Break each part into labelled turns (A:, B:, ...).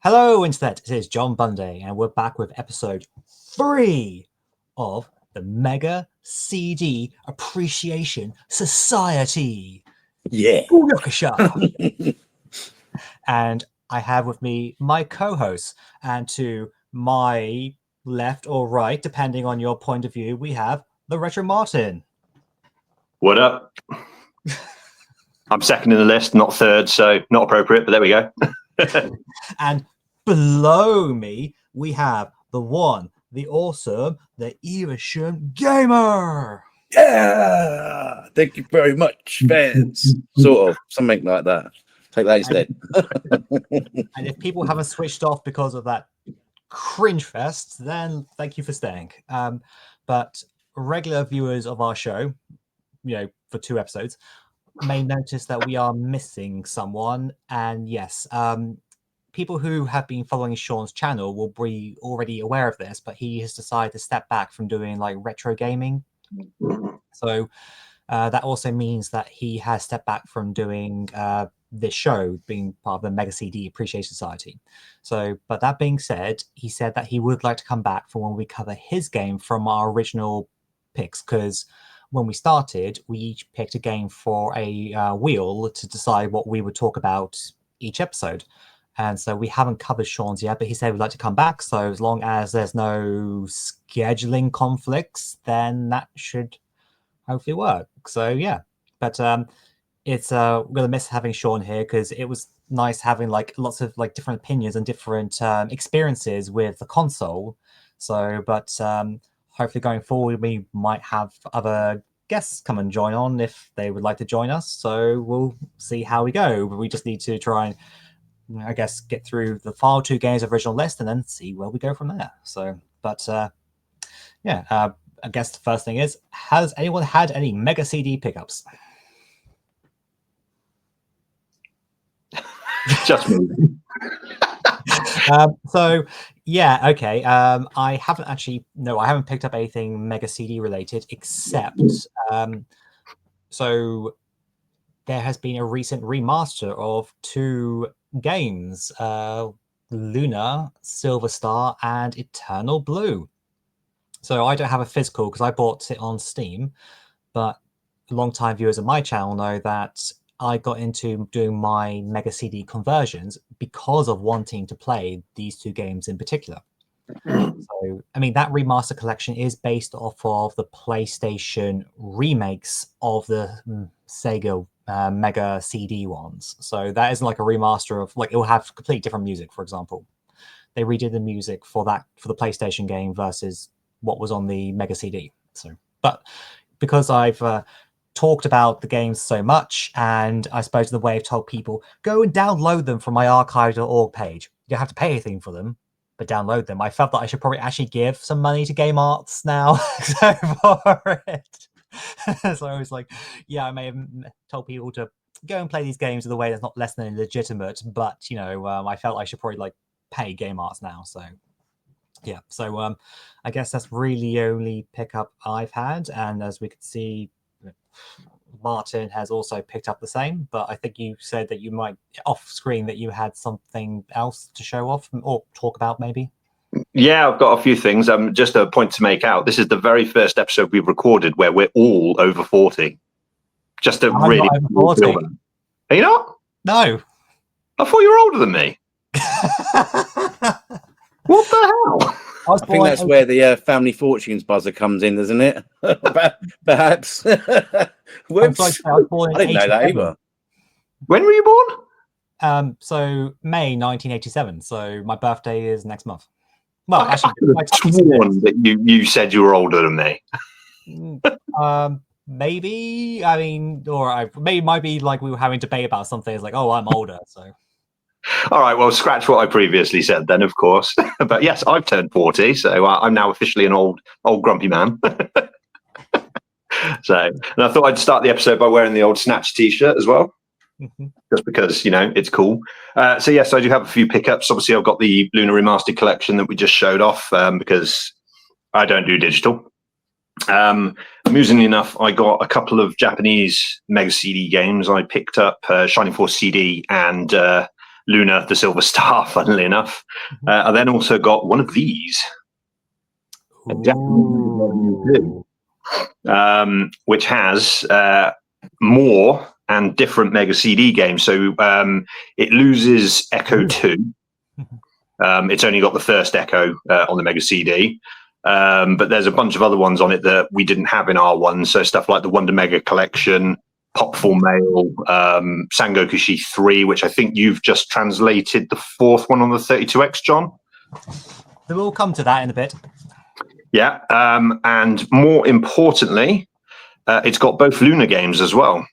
A: Hello, Internet. It is John Bunday, and we're back with episode 3 of the Mega CD Appreciation Society.
B: Yeah.
A: Booyakasha! And I have with me my co-hosts, and to my left or right, depending on your point of view, we have the Retro Martin.
C: What up? I'm second in the list, not third, so not appropriate, but there we go.
A: And below me, we have the one, the awesome, the Evesham Gamer.
B: Yeah. Thank you very much, fans. Sort of. Something like that. Take that instead.
A: And if people haven't switched off because of that cringe fest, then thank you for staying. But regular viewers of our show, for 2 episodes, may notice that we are missing someone. And yes, people who have been following Sean's channel will be already aware of this, but he has decided to step back from doing like retro gaming. So that also means that he has stepped back from doing this show, being part of the Mega CD Appreciation Society. So, but that being said, he said that he would like to come back for when we cover his game from our original picks, because when we started, we each picked a game for a wheel to decide what we would talk about each episode. And so we haven't covered Sean's yet, but he said we'd like to come back. So as long as there's no scheduling conflicts, then that should hopefully work. So yeah, but it's we're gonna miss having Sean here, because it was nice having like lots of like different opinions and different experiences with the console. So, but hopefully going forward, we might have other guests come and join on if they would like to join us. So we'll see how we go. But we just need to try and, I guess, get through the final 2 games of original list and then see where we go from there. So, but yeah, I guess the first thing is, has anyone had any Mega CD pickups?
C: Just me.
A: So yeah, okay. I haven't picked up anything Mega CD related, except so there has been a recent remaster of 2 games, Luna, Silver Star, and Eternal Blue. So I don't have a physical because I bought it on Steam, but long-time viewers of my channel know that I got into doing my Mega CD conversions because of wanting to play these 2 games in particular. So, I mean, that remaster collection is based off of the PlayStation remakes of the Sega Mega CD ones. So that isn't like a remaster of, like, it will have completely different music, for example. They redid the music for the PlayStation game versus what was on the Mega CD. So, but because I've talked about the games so much, and I suppose the way I've told people, go and download them from my archive.org page. You don't have to pay anything for them, but download them. I felt that I should probably actually give some money to Game Arts now for it. So I was like, yeah, I may have told people to go and play these games in a way that's not less than legitimate, but I felt I should probably like pay Game Arts now. So yeah, so I guess that's really the only pickup I've had, and as we could see, Martin has also picked up the same, but I think you said that you might off screen that you had something else to show off or talk about, maybe.
C: Yeah, I've got a few things. Just a point to make out. This is the very first episode we've recorded where we're all over 40. Just to really.
A: I'm not over 40.
C: Are you not?
A: No.
C: I thought you were older than me. What the hell?
B: I think that's where the family fortunes buzzer comes in, doesn't it? Perhaps. Whoops. I didn't know that either.
C: When were you born?
A: So May 1987. So my birthday is next month. Well, actually,
C: I could have sworn that you said you were older than me.
A: Maybe. I mean, maybe it might be like we were having a debate about something. It's like, oh, I'm older, so.
C: All right, well, scratch what I previously said then, of course. But yes, I've turned 40, so I'm now officially an old grumpy man. So, and I thought I'd start the episode by wearing the old Snatch t-shirt as well, just because, it's cool. So yes, I do have a few pickups. Obviously, I've got the Luna Remastered collection that we just showed off because I don't do digital. Amusingly enough, I got a couple of Japanese Mega CD games. I picked up Shining Force CD and Luna, the Silver Star, funnily enough. I then also got one of these. Which has more and different Mega CD games. So it loses Echo 2. It's only got the first Echo on the Mega CD. But there's a bunch of other ones on it that we didn't have in our one. So stuff like the Wonder Mega Collection, Popful Mail, Sangokushi 3, which I think you've just translated the fourth one on the 32X, John.
A: We'll come to that in a bit.
C: Yeah, and more importantly, it's got both Luna games as well.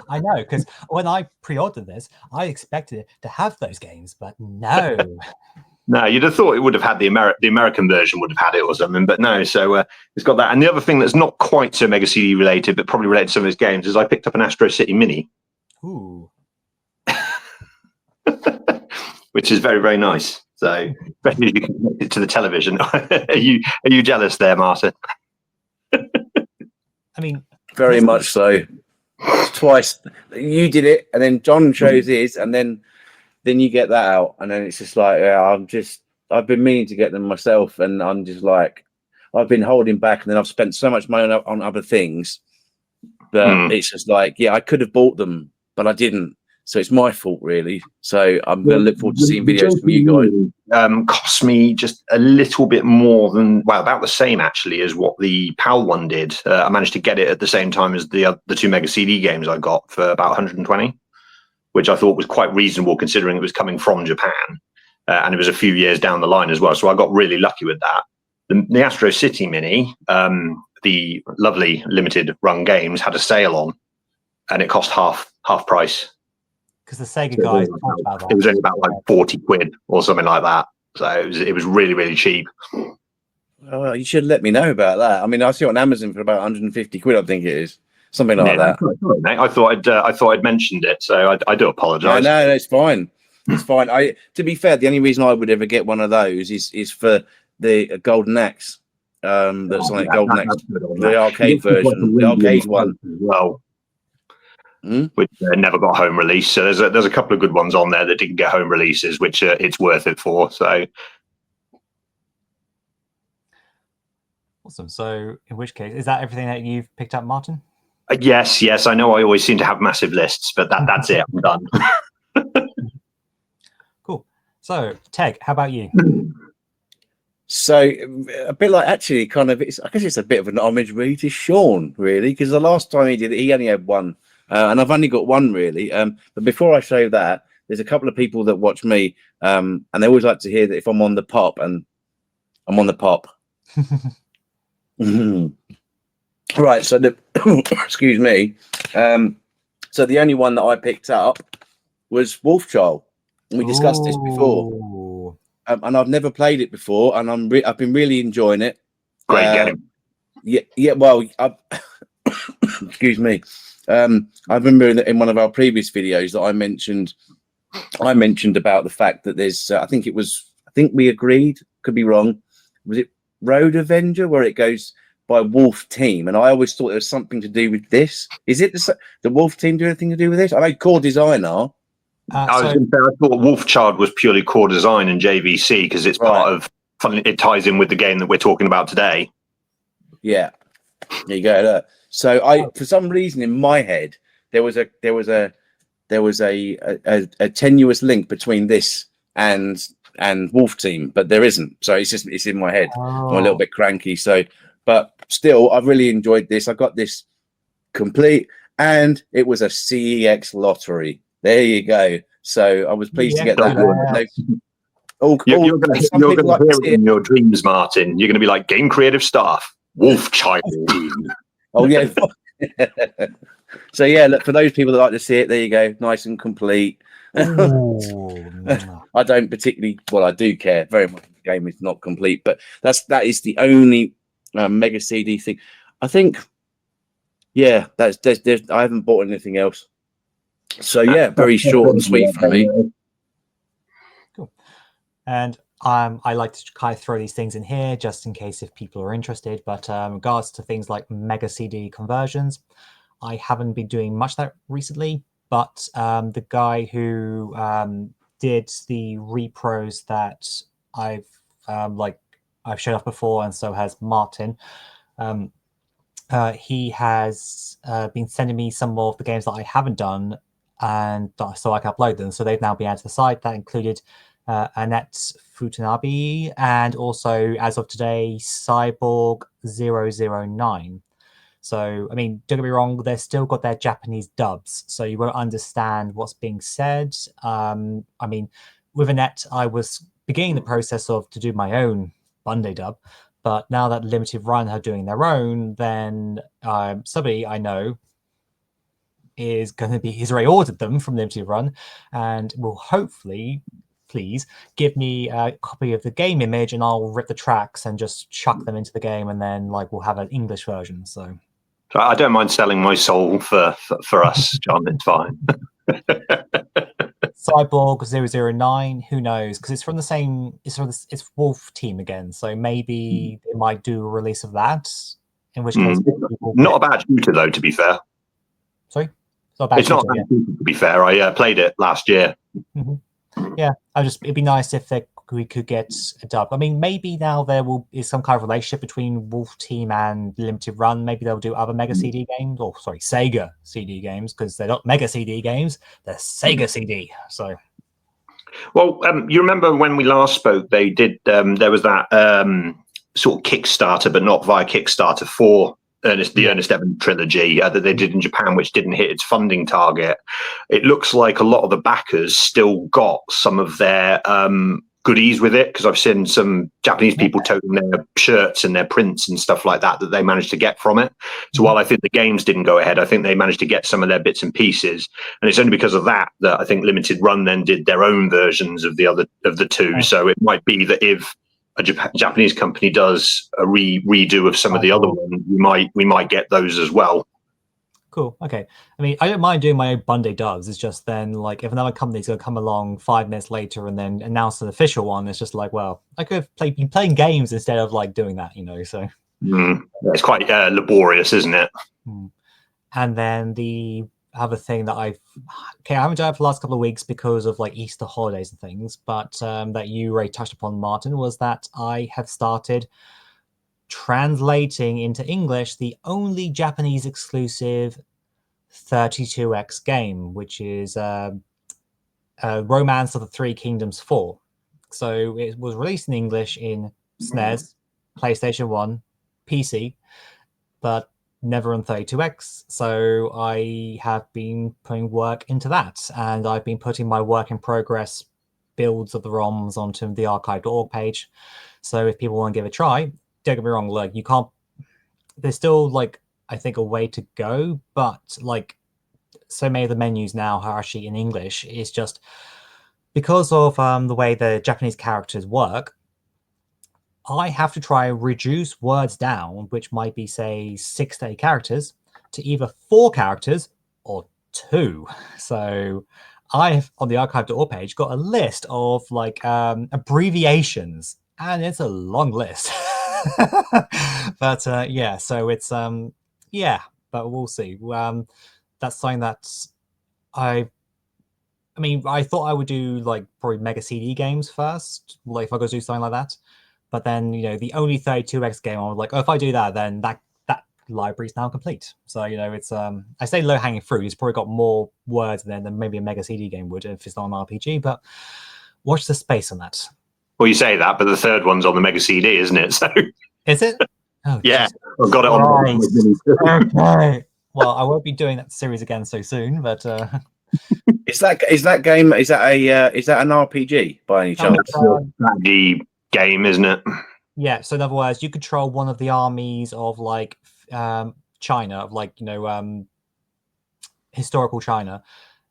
A: I know, because when I pre-ordered this, I expected it to have those games, but no.
C: No, you'd have thought it would have had the American version would have had it or something, but no. So it's got that. And the other thing that's not quite so Mega CD related, but probably related to some of his games, is I picked up an Astro City Mini.
A: Ooh.
C: Which is very, very nice. So especially if you can connect it to the television. Are you jealous there, Martin?
A: I mean,
B: very much so. Twice you did it, and then John chose his, and then you get that out, and then it's just like, yeah, I've been meaning to get them myself, and I'm just like, I've been holding back, and then I've spent so much money on other things that it's just like, yeah, I could have bought them, but I didn't. So it's my fault, really. So I'm going to look forward to seeing videos from you guys.
C: Cost me just a little bit more than, well, about the same actually as what the PAL one did. I managed to get it at the same time as the two Mega CD games I got for about 120, which I thought was quite reasonable considering it was coming from Japan, and it was a few years down the line as well. So I got really lucky with that. The Astro City Mini, the lovely limited run games, had a sale on, and it cost half price.
A: Because the Sega guys talked about that.
C: It was only about like 40 quid or something like that. So it was really, really cheap.
B: Oh, you should let me know about that. I mean, I see it on Amazon for about 150 quid, I think it is. Something like that.
C: Sorry, mate. I thought I'd mentioned it, so I do apologise.
B: No, it's fine. It's fine. To be fair, the only reason I would ever get one of those is for the Golden Axe. That's on Golden Axe, the arcade version, the arcade one
C: as well. Which never got home release. So there's a couple of good ones on there that didn't get home releases, which it's worth it for. So
A: awesome. So in which case, is that everything that you've picked up, Martin?
C: Yes. I know I always seem to have massive lists, but that's it. I'm done.
A: Cool. So Teg, how about you?
B: So a bit like, actually, kind of, I guess it's a bit of an homage really to Sean, really, because the last time he did it, he only had one. And I've only got one, really. But before I show that, there's a couple of people that watch me, and they always like to hear that if I'm on the pop, and I'm on the pop. Right, so excuse me. So the only one that I picked up was Wolfchild. And we discussed this before. And I've never played it before, and I've been really enjoying it.
C: Great game.
B: Yeah. Well, excuse me. I remember in one of our previous videos that I mentioned about the fact that there's, I think we agreed, could be wrong. Was it Road Avenger, where it goes by Wolf Team? And I always thought there was something to do with this. Is it the Wolf Team do anything to do with this? I know Core Design are.
C: I was going to say, I thought Wolfchild was purely Core Design and JVC because it's part of, it ties in with the game that we're talking about today. Yeah,
B: there you go. Look. So for some reason in my head, there was a tenuous link between this and Wolf Team, but there isn't. So it's in my head. I'm a little bit cranky. So, but still, I've really enjoyed this. I got this complete, and it was a CEX lottery. There you go. So I was pleased to get that.
C: You're going to hear it in your dreams, Martin. You're going to be like, Game Creative Staff, Wolfchild.
B: Oh yeah. So yeah, look, for those people that like to see it, there you go, nice and complete. I don't particularly, well, I do care very much. The game is not complete, but that is the only Mega CD thing. I think, yeah, there's I haven't bought anything else. So yeah, very short and sweet for me.
A: Cool. And I like to kind of throw these things in here just in case if people are interested. But in regards to things like Mega CD conversions, I haven't been doing much of that recently. But the guy who did the repros that I've I've showed off before, and so has Martin. He has been sending me some of the games that I haven't done, and so I can upload them. So they've now been added to the site. That included Annette Futanabe, and also, as of today, Cyborg 009. So, I mean, don't get me wrong, they've still got their Japanese dubs, so you won't understand what's being said. I mean, with Annette, I was beginning the process to do my own Bunday dub, but now that Limited Run are doing their own, then somebody I know is going to be, he's already ordered them from Limited Run, and will hopefully, please, give me a copy of the game image, and I'll rip the tracks and just chuck them into the game, and then we'll have an English version. So
C: I don't mind selling my soul for us, John. It's fine.
A: Cyborg 009, who knows? Because it's from the same, it's Wolf Team again, so maybe they might do a release of that. In which case,
C: not a bad shooter though. To be fair,
A: sorry,
C: it's not a bad shooter, to be fair. I played it last year.
A: Mm-hmm. Yeah, it'd be nice if we could get a dub. I mean, maybe now there is some kind of relationship between Wolf Team and Limited Run. Maybe they'll do other Mega CD games, or sorry, Sega CD games, because they're not Mega CD games, they're Sega CD. So,
C: well, you remember when we last spoke? They did. There was that sort of Kickstarter, but not via Kickstarter, for the Ernest Evans trilogy that they did in Japan, which didn't hit its funding target. It looks like a lot of the backers still got some of their goodies with it, because I've seen some Japanese people toting their shirts and their prints and stuff like that they managed to get from it. So while I think the games didn't go ahead, I think they managed to get some of their bits and pieces, and it's only because of that I think Limited Run then did their own versions of the two. So it might be that if a Japanese company does a redo of some of the other ones, we might get those as well.
A: Cool. Okay. I mean, I don't mind doing my own Bunday dubs. It's just then, if another company's going to come along 5 minutes later and then announce an official one, it's just well, I could have been playing games instead of doing that, So
C: it's quite laborious, isn't it?
A: And then the other thing that I haven't done it for the last couple of weeks because of Easter holidays and things, but that you already touched upon, Martin, was that I have started translating into English the only Japanese exclusive 32X game, which is Romance of the Three Kingdoms 4. So it was released in English in SNES, PlayStation 1, PC, but never on 32X. So I have been putting work into that, and I've been putting my work in progress builds of the ROMs onto the archive.org page. So if people want to give it a try, don't get me wrong, you can't, there's still I think a way to go, but so many of the menus now are actually in English. It's just because of the way the Japanese characters work, I have to try and reduce words down, which might be, say, 6 to 8 characters, to either 4 characters or 2. So I've, on the archive.org page, got a list of abbreviations, and it's a long list. But yeah, so it's but we'll see. That's something that I mean, I thought I would do probably Mega CD games first, if I go do something like that. But then, the only 32X game, I was if I do that, then that library is now complete. So, it's I say low hanging fruit. It's probably got more words than maybe a Mega CD game would if it's not an RPG. But watch the space on that.
C: Well, you say that, but the third one's on the Mega CD, isn't it? So
A: is it? Oh,
C: yeah, I've got it on.
A: Okay. Well, I won't be doing that series again so soon, but
B: is that game? Is that an RPG by any chance?
C: The game, isn't it?
A: Yeah. So in other words, you control one of the armies of China, of historical China,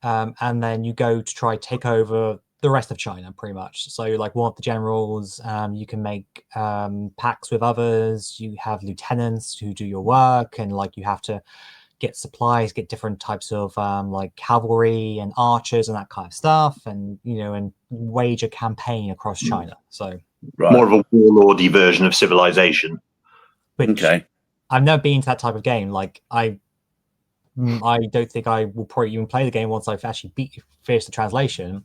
A: and then you go to try take over the rest of China, pretty much. So one of the generals, you can make pacts with others. You have lieutenants who do your work, and you have to get supplies, get different types of cavalry and archers and that kind of stuff, and and wage a campaign across China. So
C: more of a warlordy version of Civilization.
B: Okay.
A: I've never been to that type of game. I don't think I will probably even play the game once I've actually finished the translation.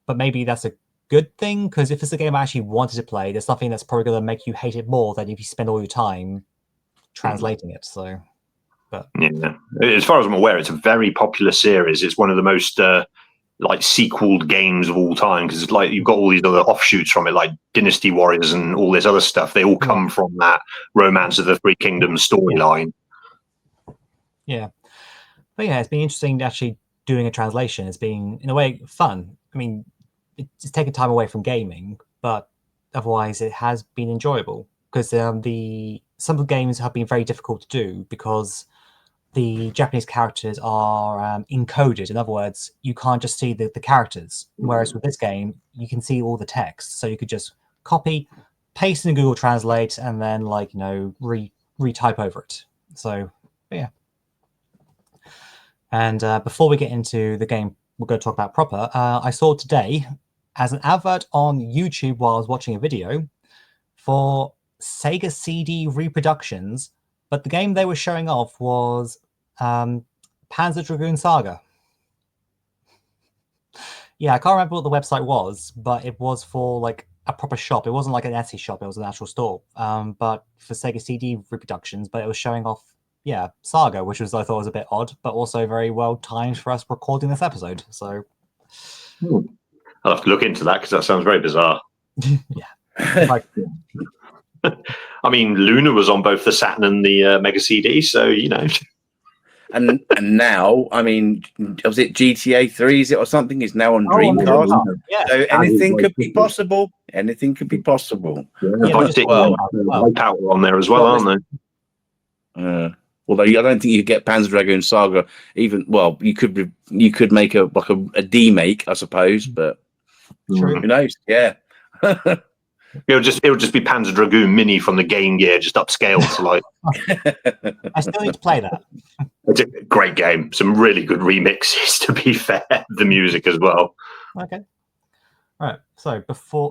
A: but maybe that's a good thing, because if it's a game I actually wanted to play, there's nothing that's probably going to make you hate it more than if you spend all your time translating it. So, but
C: yeah, as far as I'm aware, it's a very popular series. It's one of the most like sequeled games of all time, because it's like you've got all these other offshoots from it, like Dynasty Warriors and all this other stuff. They all come from that Romance of the Three Kingdoms storyline.
A: Yeah, but yeah, it's been interesting actually doing a translation. It's been, in a way, fun. I mean, it's taken time away from gaming, but otherwise it has been enjoyable, because some of the games have been very difficult to do because the Japanese characters are encoded. In other words, you can't just see the characters, whereas with this game you can see all the text, so you could just copy, paste in Google Translate, and then retype over it. So yeah. And before we get into the game we're going to talk about proper, I saw today as an advert on YouTube while I was watching a video for Sega CD reproductions, but the game they were showing off was Panzer Dragoon Saga. Yeah, I can't remember what the website was, but it was for like a proper shop. It wasn't like an Etsy shop, it was an actual store. But for Sega CD reproductions, but it was showing off, Saga, which I thought was a bit odd, but also very well timed for us recording this episode. So
C: I'll have to look into that, because that sounds very bizarre.
A: Yeah.
C: I mean, Luna was on both the Saturn and the Mega CD, so
B: And now, I mean, was it GTA 3? Is it or something? Is now on Dreamcast.
A: Yeah.
B: So anything could be possible. Anything could be possible.
C: Power on there as well, aren't
B: they? Although I don't think you get Panzer Dragoon Saga. Even you could make a demake, I suppose, but
A: True.
B: Who knows? Yeah.
C: It would just be Panzer Dragoon Mini from the Game Gear, just upscaled to like.
A: I still need to play that.
C: It's a great game. Some really good remixes, to be fair. The music as well.
A: Okay. All right. So,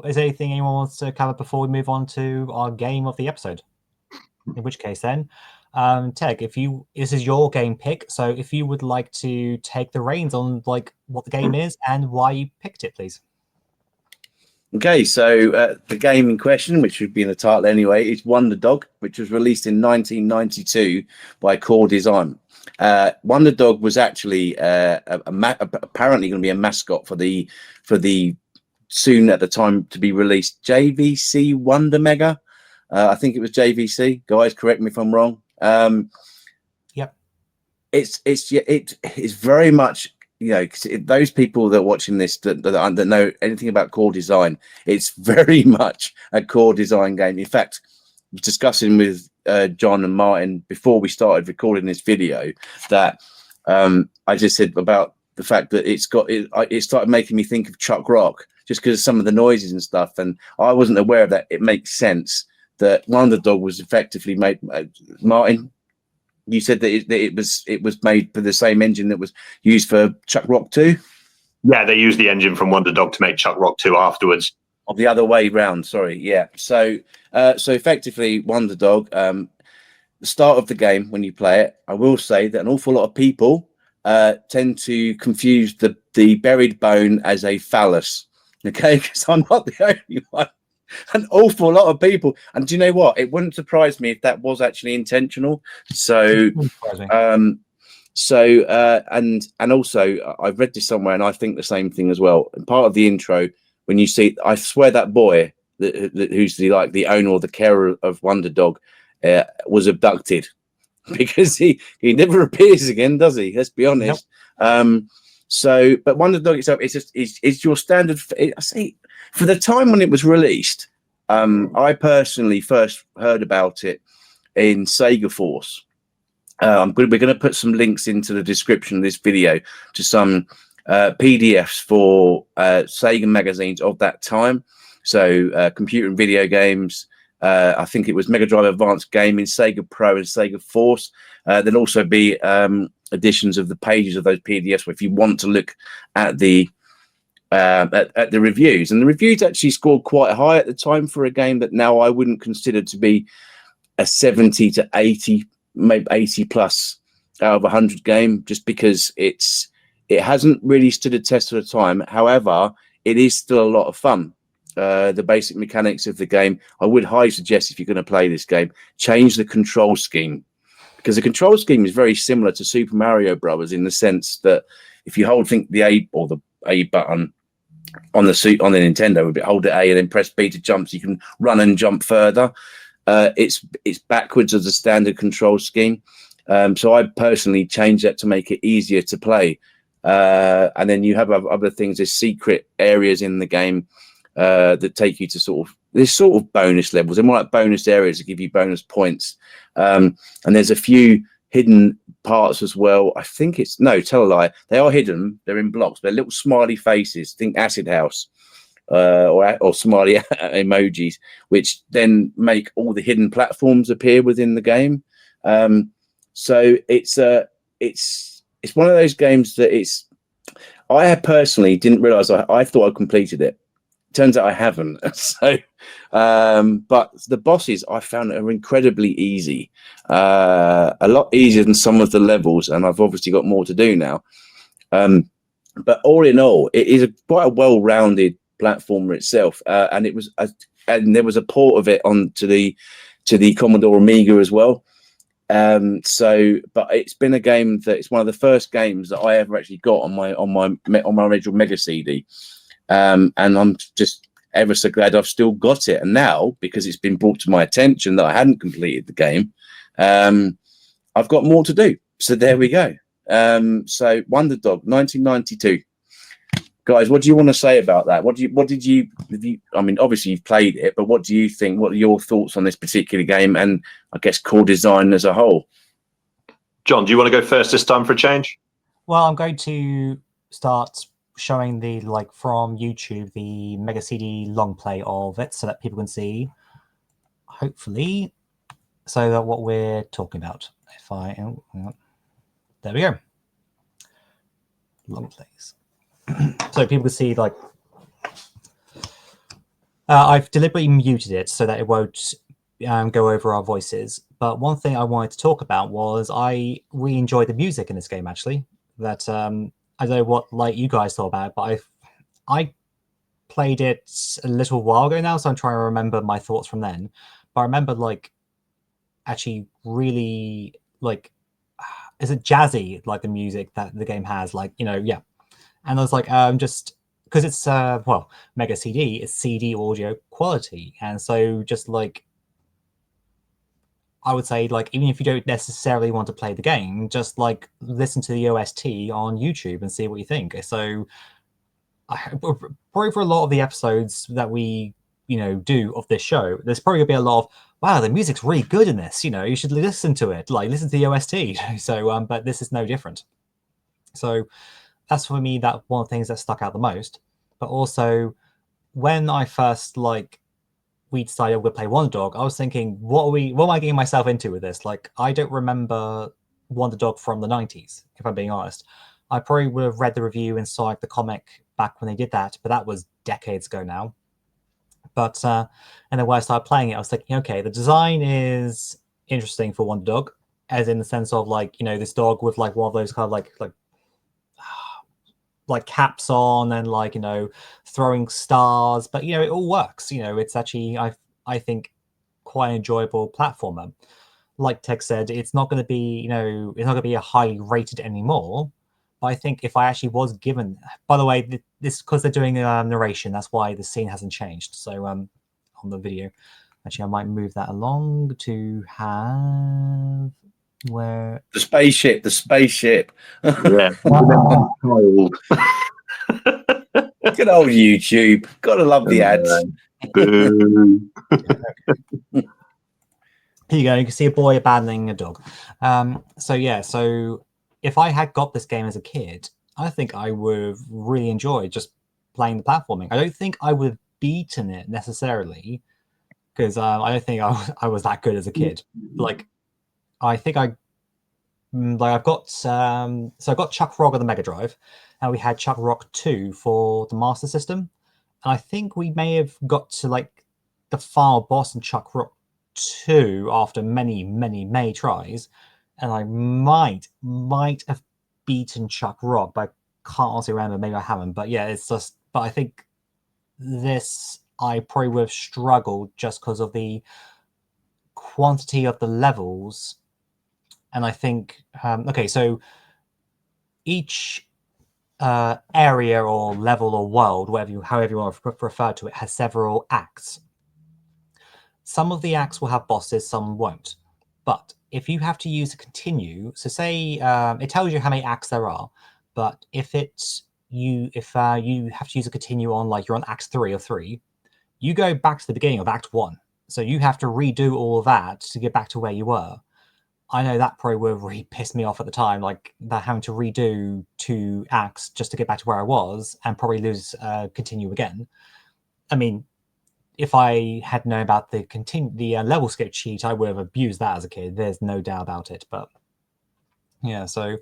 A: is there anything anyone wants to cover before we move on to our game of the episode? In which case, then, Teg, this is your game pick, so if you would like to take the reins on like what the game is and why you picked it, please.
B: Okay, so the game in question, which would be in the title anyway, is Wonder Dog, which was released in 1992 by Core Design. Wonder Dog was actually apparently going to be a mascot for the soon at the time to be released JVC Wonder Mega. I think it was JVC. Guys, correct me if I'm wrong.
A: Yep.
B: It's very much. Those people that are watching this that know anything about Core Design, it's very much a Core Design game. In fact, discussing with John and Martin before we started recording this video, that I just said about the fact that it started making me think of Chuck Rock just because of some of the noises and stuff, and I wasn't aware of that. It makes sense that Wonder Dog was effectively made. Martin, you said that it was made for the same engine that was used for Chuck Rock 2?
C: Yeah, they used the engine from Wonder Dog to make Chuck Rock 2 afterwards.
B: Of the other way round, sorry. Yeah. So effectively, Wonder Dog, the start of the game when you play it, I will say that an awful lot of people tend to confuse the buried bone as a phallus. Okay, because I'm not the only one. An awful lot of people, and do you know what? It wouldn't surprise me if that was actually intentional. So, and also I've read this somewhere, and I think the same thing as well. And part of the intro, when you see, I swear that boy who's the owner or the carer of Wonder Dog was abducted, because he never appears again, does he? Let's be honest. Nope. But Wonder Dog itself is your standard. I say, for the time when it was released, I personally first heard about it in Sega Force. We're going to put some links into the description of this video to some PDFs for Sega magazines of that time. So computer and video games. I think it was Mega Drive Advanced Gaming, Sega Pro, and Sega Force. There'll also be editions of the pages of those PDFs if you want to look at the reviews. And the reviews actually scored quite high at the time for a game that now I wouldn't consider to be a 70 to 80, maybe 80 plus out of 100 game, just because it hasn't really stood a test of the time. However, it is still a lot of fun. The basic mechanics of the game, I would highly suggest, if you're going to play this game, change the control scheme, because the control scheme is very similar to Super Mario Brothers in the sense that if you hold the A or the A button on the Nintendo, hold the A and then press B to jump, so you can run and jump further. It's backwards of the standard control scheme. So I personally changed that to make it easier to play. And then you have other things. There's secret areas in the game that take you to there's sort of bonus levels. They're more like bonus areas that give you bonus points. And there's a few hidden parts as well. I think tell a lie. They are hidden. They're in blocks. They're little smiley faces. Think Acid House. Or smiley emojis, which then make all the hidden platforms appear within the game. So it's one of those games that I personally didn't realize I thought I completed it. Turns out I haven't. So, but the bosses I found are incredibly easy, a lot easier than some of the levels, and I've obviously got more to do now. But all in all, it is quite a well-rounded platformer itself, and there was a port of it to the Commodore Amiga as well. But it's been a game that it's one of the first games that I ever actually got on my original Mega CD, and I'm just ever so glad I've still got it. And now, because it's been brought to my attention that I hadn't completed the game, I've got more to do. So there we go. So Wonder Dog 1992. Guys, what do you want to say about that? I mean, obviously you've played it, but what do you think? What are your thoughts on this particular game and I guess core design as a whole?
C: John, do you want to go first this time for a change?
A: Well, I'm going to start showing from YouTube the Mega CD long play of it so that people can see, hopefully, so that what we're talking about. There we go. Long plays. So people can see, I've deliberately muted it so that it won't go over our voices. But one thing I wanted to talk about was I really enjoyed the music in this game, actually. That I don't know what you guys thought about it, but I played it a little while ago now, so I'm trying to remember my thoughts from then. But I remember actually really is it jazzy, the music that the game has, yeah. And I was just because it's Mega CD, it's CD audio quality, and so just I would say even if you don't necessarily want to play the game, just listen to the OST on YouTube and see what you think. So probably for a lot of the episodes that we do of this show, there's probably gonna be a lot of, wow, the music's really good in this, you should listen to it, listen to the OST. So but this is no different. So that's for me that one of the things that stuck out the most. But also when I first we decided we'd play Wonder Dog, I was thinking, what am I getting myself into with this? I don't remember Wonder Dog from the 90s, if I'm being honest. I probably would have read the review and saw the comic back when they did that, but that was decades ago now. But and then when I started playing it, I was thinking, okay, the design is interesting for Wonder Dog, as in the sense of this dog with one of those kind of caps on and throwing stars, but it all works. It's actually I think quite an enjoyable platformer. Like Tech said, it's not going to be it's not going to be a highly rated anymore. But I think if I actually was given, by the way, this because they're doing narration, that's why the scene hasn't changed. So on the video, actually I might move that along to have where
B: the spaceship.
C: Yeah.
B: Good old YouTube. Gotta love the ads.
A: Here you go. You can see a boy abandoning a dog. So if I had got this game as a kid, I think I would have really enjoyed just playing the platforming. I don't think I would have beaten it necessarily, because I don't think I was that good as a kid. I think I've got I've got Chuck Rock on the Mega Drive, and we had Chuck Rock 2 for the Master System, and I think we may have got to the final boss in Chuck Rock 2 after many tries, and I might have beaten Chuck Rock, but I can't honestly remember. Maybe I haven't, but yeah, it's just. But I think this I probably would have struggled just because of the quantity of the levels. And I think, okay, so each area or level or world, however you want to refer to it, has several acts. Some of the acts will have bosses, some won't. But if you have to use a continue, so say it tells you how many acts there are, but if you have to use a continue on, like you're on Act 3 of 3, you go back to the beginning of Act 1. So you have to redo all of that to get back to where you were. I know that probably would have really pissed me off at the time, like that having to redo 2 acts just to get back to where I was and probably lose continue again. I mean, if I had known about the level skip cheat, I would have abused that as a kid. There's no doubt about it. But yeah, so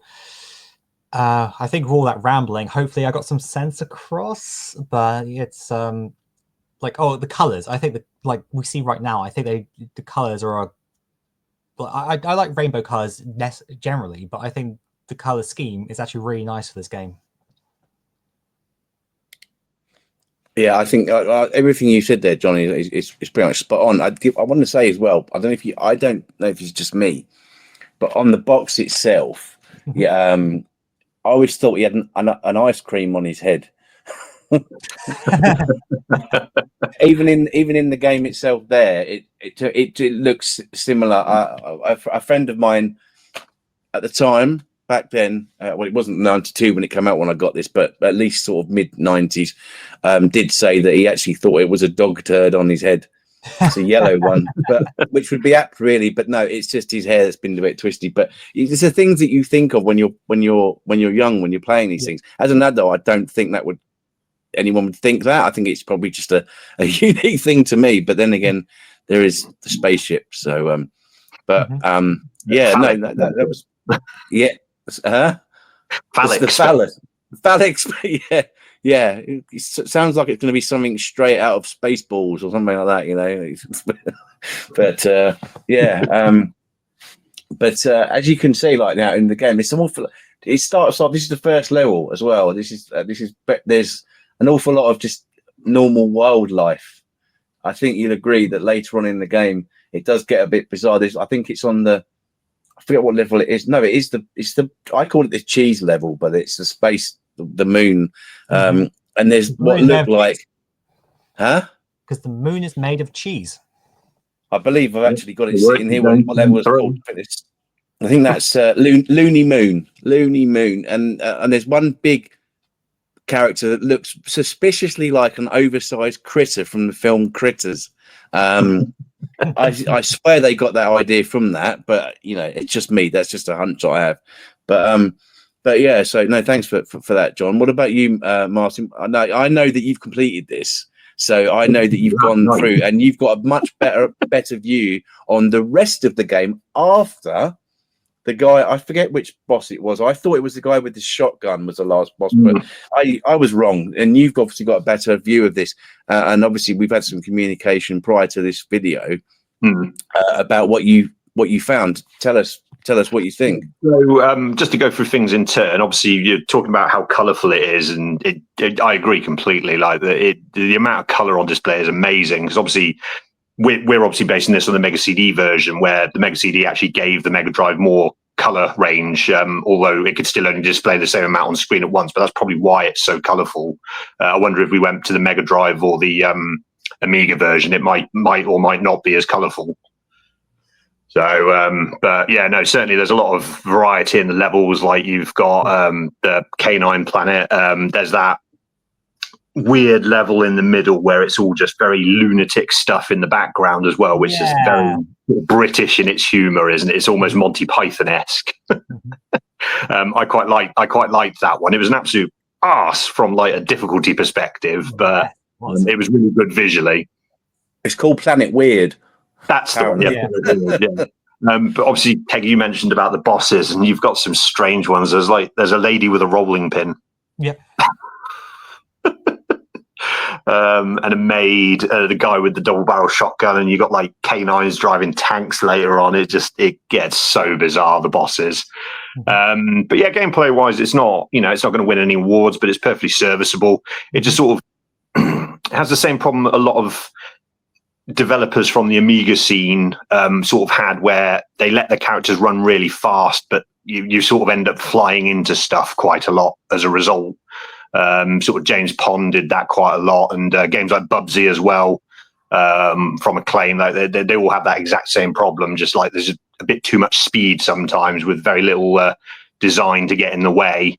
A: I think with all that rambling, hopefully I got some sense across. But it's like, oh, the colors. I think like we see right now, I think the colors are. I like rainbow colors generally, but I think the color scheme is actually really nice for this game.
B: Yeah, I think everything you said there, Johnny, is pretty much spot on. I want to say as well. I don't know if it's just me, but on the box itself, yeah, I always thought he had an ice cream on his head. even in the game itself, there it looks similar. A friend of mine at the time, back then, well, it wasn't 92 when it came out when I got this, but at least sort of mid 90s, did say that he actually thought it was a dog turd on his head. It's a yellow one, but which would be apt, really. But no, it's just his hair that's been a bit twisty. But it's the things that you think of when you're young, when you're playing these things. As an adult, I don't think that anyone would think that. I think it's probably just a unique thing to me. But then again, there is the spaceship. So, yeah, no, that was yeah.
C: Phallic.
B: The phallic, yeah. It sounds like it's going to be something straight out of Spaceballs or something like that, you know. But as you can see, like now in the game, it starts off. This is the first level as well. There's an awful lot of just normal wildlife. I think you'll agree that later on in the game, it does get a bit bizarre. I think it's on I forget what level it is. No, it's the I call it the cheese level, but it's the space, the moon. And there's what look like,
A: because the moon is made of cheese.
B: I believe I've actually got it sitting here. What level is called? I think that's Looney Moon, and there's one big character that looks suspiciously like an oversized critter from the film Critters. I swear they got that idea from that, but you know, it's just me. That's just a hunch I have. But yeah. So no, thanks for that, John. What about you, Martin? I know that you've completed this, so I know that you've gone through and you've got a much better view on the rest of the game after the guy. I forget which boss it was. I thought it was the guy with the shotgun was the last boss, but I was wrong. And you've obviously got a better view of this. And obviously we've had some communication prior to this video about what you found. Tell us what you think.
C: So just to go through things in turn, obviously you're talking about how colourful it is, and I agree completely. Like the amount of colour on display is amazing, because obviously we're obviously basing this on the Mega CD version, where the Mega CD actually gave the Mega Drive more color range, although it could still only display the same amount on screen at once. But that's probably why it's so colorful. I wonder if we went to the Mega Drive or the Amiga version, it might or might not be as colorful. So, but yeah, no, certainly there's a lot of variety in the levels. Like you've got the Canine Planet. There's that weird level in the middle where it's all just very lunatic stuff in the background as well, which is very British in its humor, isn't it? It's almost Monty Python-esque. I quite liked that one. It was an absolute arse from like a difficulty perspective, but it was really good visually.
B: It's called Planet Weird.
C: That's the one. Yeah. But obviously, Peggy, you mentioned about the bosses, and you've got some strange ones. There's a lady with a rolling pin.
A: Yeah.
C: And a maid, the guy with the double barrel shotgun, and you got like canines driving tanks later on. It gets so bizarre, the bosses. But yeah, gameplay wise, it's not going to win any awards, but it's perfectly serviceable. It just sort of has the same problem a lot of developers from the Amiga scene sort of had, where they let the characters run really fast, but you sort of end up flying into stuff quite a lot as a result. Sort of James Pond did that quite a lot, and games like Bubsy as well, from Acclaim, like they all have that exact same problem. Just like there's a bit too much speed sometimes with very little design to get in the way.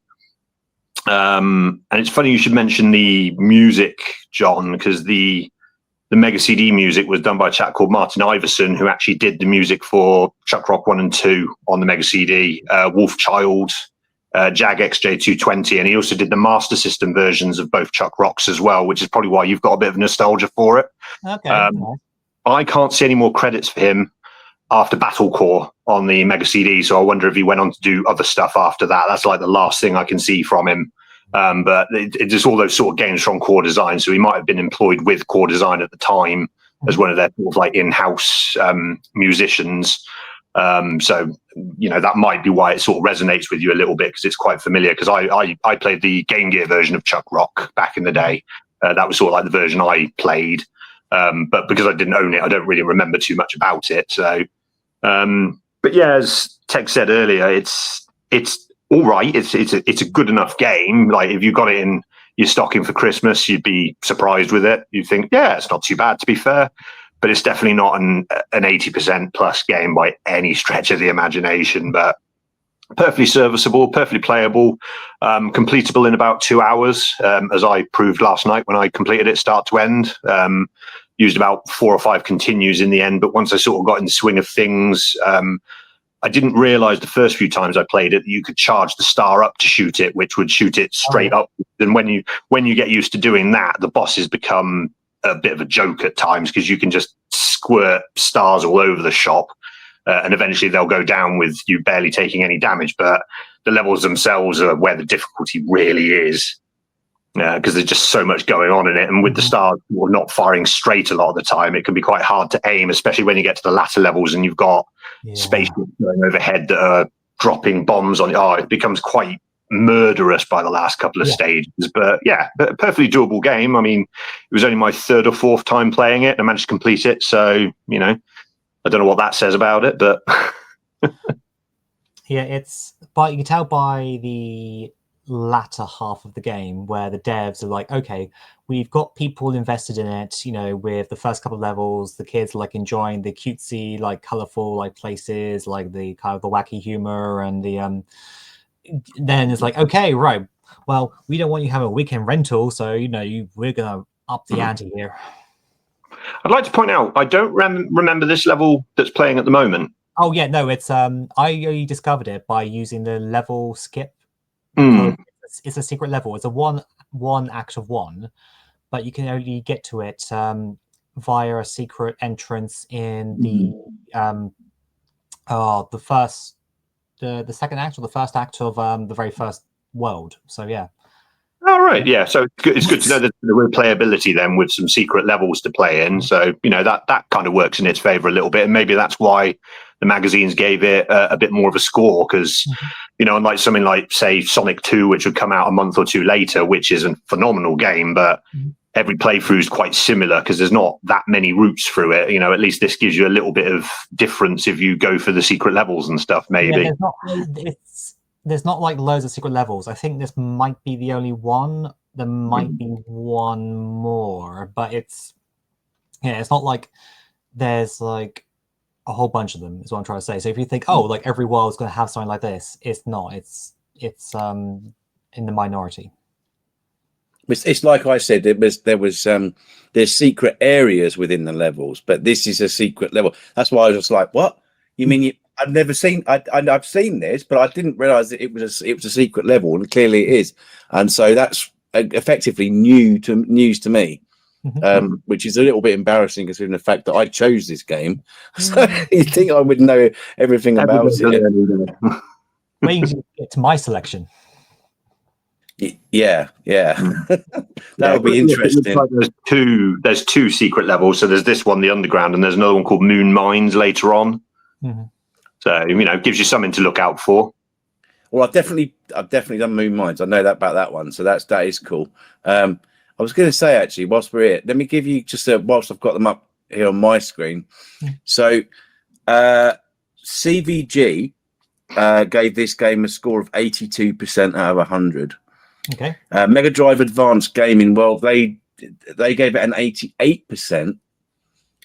C: And it's funny you should mention the music, John, because the Mega CD music was done by a chap called Martin Iverson, who actually did the music for Chuck Rock 1 and 2 on the Mega CD, Wolfchild, Jag XJ220, and he also did the Master System versions of both Chuck Rocks as well, which is probably why you've got a bit of nostalgia for it.
A: Okay.
C: I can't see any more credits for him after Battle Core on the Mega CD, so I wonder if he went on to do other stuff after that. That's like the last thing I can see from him. But it's just all those sort of games from Core Design, so he might have been employed with Core Design at the time as one of their sort of like in-house musicians. So, you know, that might be why it sort of resonates with you a little bit, because it's quite familiar. Because I played the Game Gear version of Chuck Rock back in the day. That was sort of like the version I played. But because I didn't own it, I don't really remember too much about it. So, but yeah, as Teg said earlier, it's all right. It's a good enough game. Like if you got it in your stocking for Christmas, you'd be surprised with it. You'd think, yeah, it's not too bad, to be fair. But it's definitely not an 80% plus game by any stretch of the imagination. But perfectly serviceable, perfectly playable, completable in about 2 hours, as I proved last night when I completed it start to end. Used about 4 or 5 continues in the end, but once I sort of got in the swing of things, I didn't realize the first few times I played it that you could charge the star up to shoot it, which would shoot it straight up. And when you get used to doing that, the bosses become a bit of a joke at times, because you can just squirt stars all over the shop, and eventually they'll go down with you barely taking any damage. But the levels themselves are where the difficulty really is, because there's just so much going on in it. And with the stars not firing straight a lot of the time, it can be quite hard to aim, especially when you get to the latter levels and you've got spaceships going overhead that are dropping bombs on you. Oh, it becomes quite murderous by the last couple of stages. But yeah, a perfectly doable game. I mean, it was only my 3rd or 4th time playing it. I managed to complete it. So, you know, I don't know what that says about it, but
A: yeah, but you can tell by the latter half of the game where the devs are like, okay, we've got people invested in it, you know, with the first couple of levels, the kids like enjoying the cutesy, like colorful, like places, like the kind of the wacky humor, and the then it's like, okay, right, well, we don't want you having a weekend rental, so you know, we're gonna up the ante here.
C: I'd like to point out, I don't remember this level that's playing at the moment.
A: Oh yeah, no, it's I only discovered it by using the level skip. It's a secret level. It's a one act of one, but you can only get to it via a secret entrance in the the second act or the first act of the very first world. So yeah.
C: Oh, right, yeah. So it's good to know that the replayability then with some secret levels to play in. So, you know, that kind of works in its favor a little bit. And maybe that's why the magazines gave it a bit more of a score, because, you know, unlike something like, say, Sonic 2, which would come out a month or two later, which is a phenomenal game, but every playthrough is quite similar because there's not that many routes through it. You know, at least this gives you a little bit of difference if you go for the secret levels and stuff, maybe.
A: Yeah, there's not like loads of secret levels. I think this might be the only one. There might be one more, but it's not like there's like a whole bunch of them, is what I'm trying to say. So if you think, oh, like every world is going to have something like this, it's not. It's in the minority.
B: It's like I said, there's secret areas within the levels, but this is a secret level. That's why I was just like, what? You mean I've never seen? I've seen this, but I didn't realize that it was a secret level, and clearly it is. And so that's effectively news to me, which is a little bit embarrassing considering the fact that I chose this game. So you think I would know everything about it?
A: Wait until you get to my selection.
B: Yeah. That would be interesting.
C: There's two secret levels. So there's this one, the underground, and there's another one called Moon Mines later on. So, you know, it gives you something to look out for. Well,
B: I've definitely done Moon Mines. I know about that one. So that is cool. I was going to say, actually, whilst we're here, let me give you just whilst I've got them up here on my screen. So CVG gave this game a score of 82% out of 100.
A: Okay.
B: Mega Drive Advanced Gaming, well, they gave it an 88%.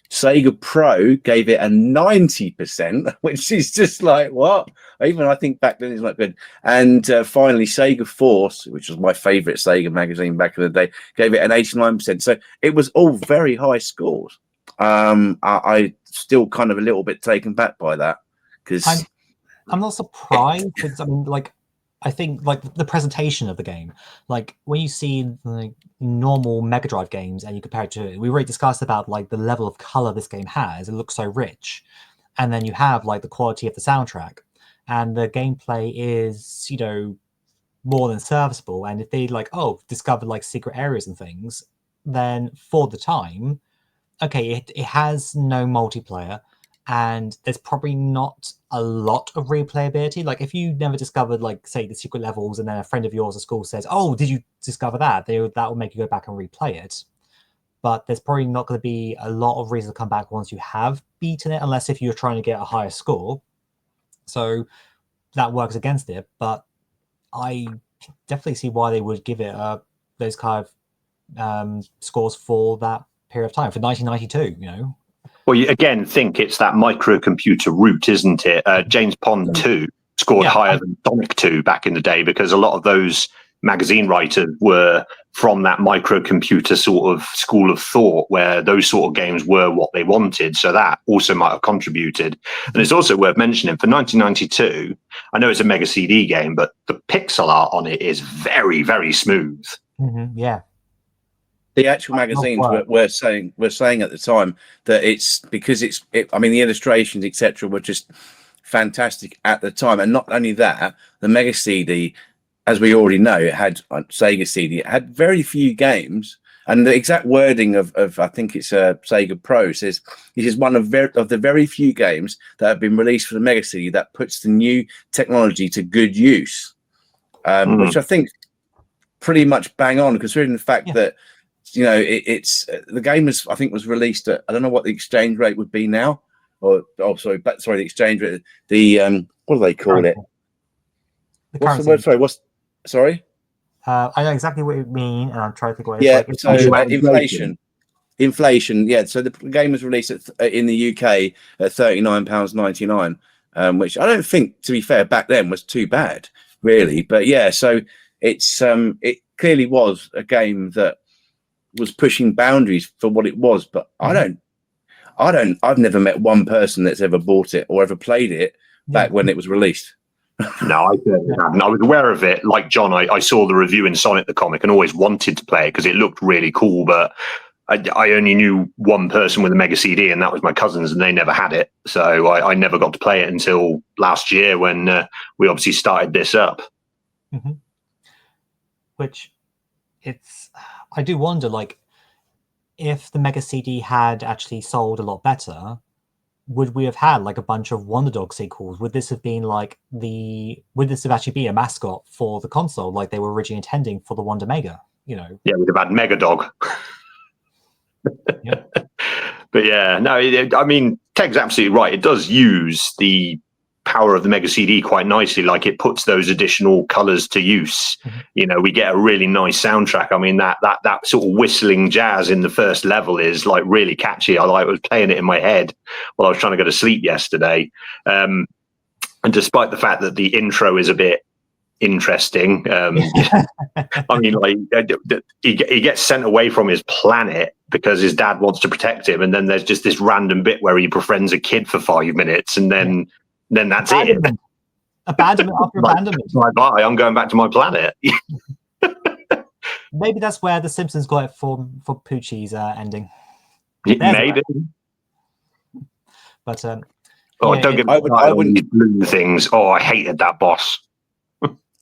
B: Sega Pro gave it a 90%, which is just like, what? Even I think back then it's not good. And finally, Sega Force, which was my favorite Sega magazine back in the day, gave it an 89%. So it was all very high scores. I still kind of a little bit taken back by that, because
A: I'm not surprised. Because, I mean, like, I think like the presentation of the game, like when you see like normal Mega Drive games and you compare it to, we already discussed about like the level of color this game has. It looks so rich, and then you have like the quality of the soundtrack, and the gameplay is, you know, more than serviceable. And if they like, oh, discovered like secret areas and things, then for the time, okay, it has no multiplayer. And there's probably not a lot of replayability. Like if you never discovered, like, say, the secret levels, and then a friend of yours at school says, "Oh, did you discover that?" That will make you go back and replay it. But there's probably not going to be a lot of reason to come back once you have beaten it, unless if you're trying to get a higher score. So that works against it. But I definitely see why they would give it those kind of scores for that period of time, for 1992. You know.
C: Well, you again think it's that microcomputer route, isn't it? James Pond 2 scored higher than Sonic 2 back in the day, because a lot of those magazine writers were from that microcomputer sort of school of thought, where those sort of games were what they wanted. So that also might have contributed. And it's also worth mentioning, for 1992, I know it's a Mega CD game, but the pixel art on it is very, very smooth.
A: Mm-hmm. Yeah.
B: The actual magazines were saying at the time that it's because I mean, the illustrations, etc., were just fantastic at the time. And not only that, the Mega CD, as we already know, it had Sega CD. It had very few games, and the exact wording of I think it's Sega Pro says this is one of the very few games that have been released for the Mega CD that puts the new technology to good use, which I think pretty much bang on, considering the fact that, you know, it's the game was released at, I don't know what the exchange rate would be now, the exchange rate, the what do they call it? What's the word? Sorry?
A: I know exactly what you mean, and I'm trying to think what
B: it's like. Inflation. Yeah. So the game was released in the UK at £39.99, which I don't think, to be fair, back then was too bad, really. But yeah, so it's it clearly was a game that was pushing boundaries for what it was. But I've never met one person that's ever bought it or ever played it back when it was released.
C: No, I haven't. I was aware of it. Like John, I saw the review in Sonic the Comic and always wanted to play it because it looked really cool. But I only knew one person with a Mega CD, and that was my cousins, and they never had it. So I never got to play it until last year when we obviously started this up.
A: Mm-hmm. Which I do wonder, like, if the Mega CD had actually sold a lot better, would we have had like a bunch of Wonder Dog sequels? Would this have been like would this have actually been a mascot for the console, like they were originally intending for the Wonder Mega? You know?
C: Yeah, we'd have had Mega Dog.
A: Yeah.
C: But yeah, no, I mean, Teg's absolutely right. It does use the power of the Mega CD quite nicely. Like, it puts those additional colors to use. Mm-hmm. You know, we get a really nice soundtrack. I mean, that sort of whistling jazz in the first level is like really catchy. I was playing it in my head while I was trying to go to sleep yesterday. And despite the fact that the intro is a bit interesting, I mean, like, he gets sent away from his planet because his dad wants to protect him, and then there's just this random bit where he befriends a kid for 5 minutes, and then that's it.
A: Abandonment after abandonment.
C: Bye. I'm going back to my planet.
A: Maybe that's where The Simpsons got it for Poochie's ending.
C: Maybe.
A: But
C: don't get me I wouldn't balloon things. Oh, I hated that boss.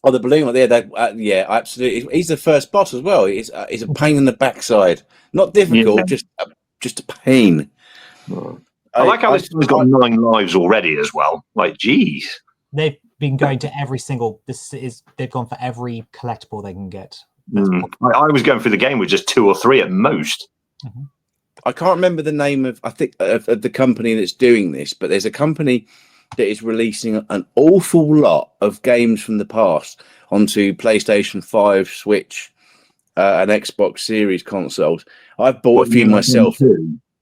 B: Oh, the balloon! Yeah, absolutely. He's the first boss as well. He's a pain in the backside. Not difficult, just a pain.
C: I like how this has got 9 lives already as well. Like, geez.
A: They've been going to every single. They've gone for every collectible they can get.
C: I was going through the game with just 2 or 3 at most.
A: Mm-hmm.
B: I can't remember the name of the company that's doing this, but there's a company that is releasing an awful lot of games from the past onto PlayStation 5, Switch, and Xbox Series consoles. I've bought a few myself.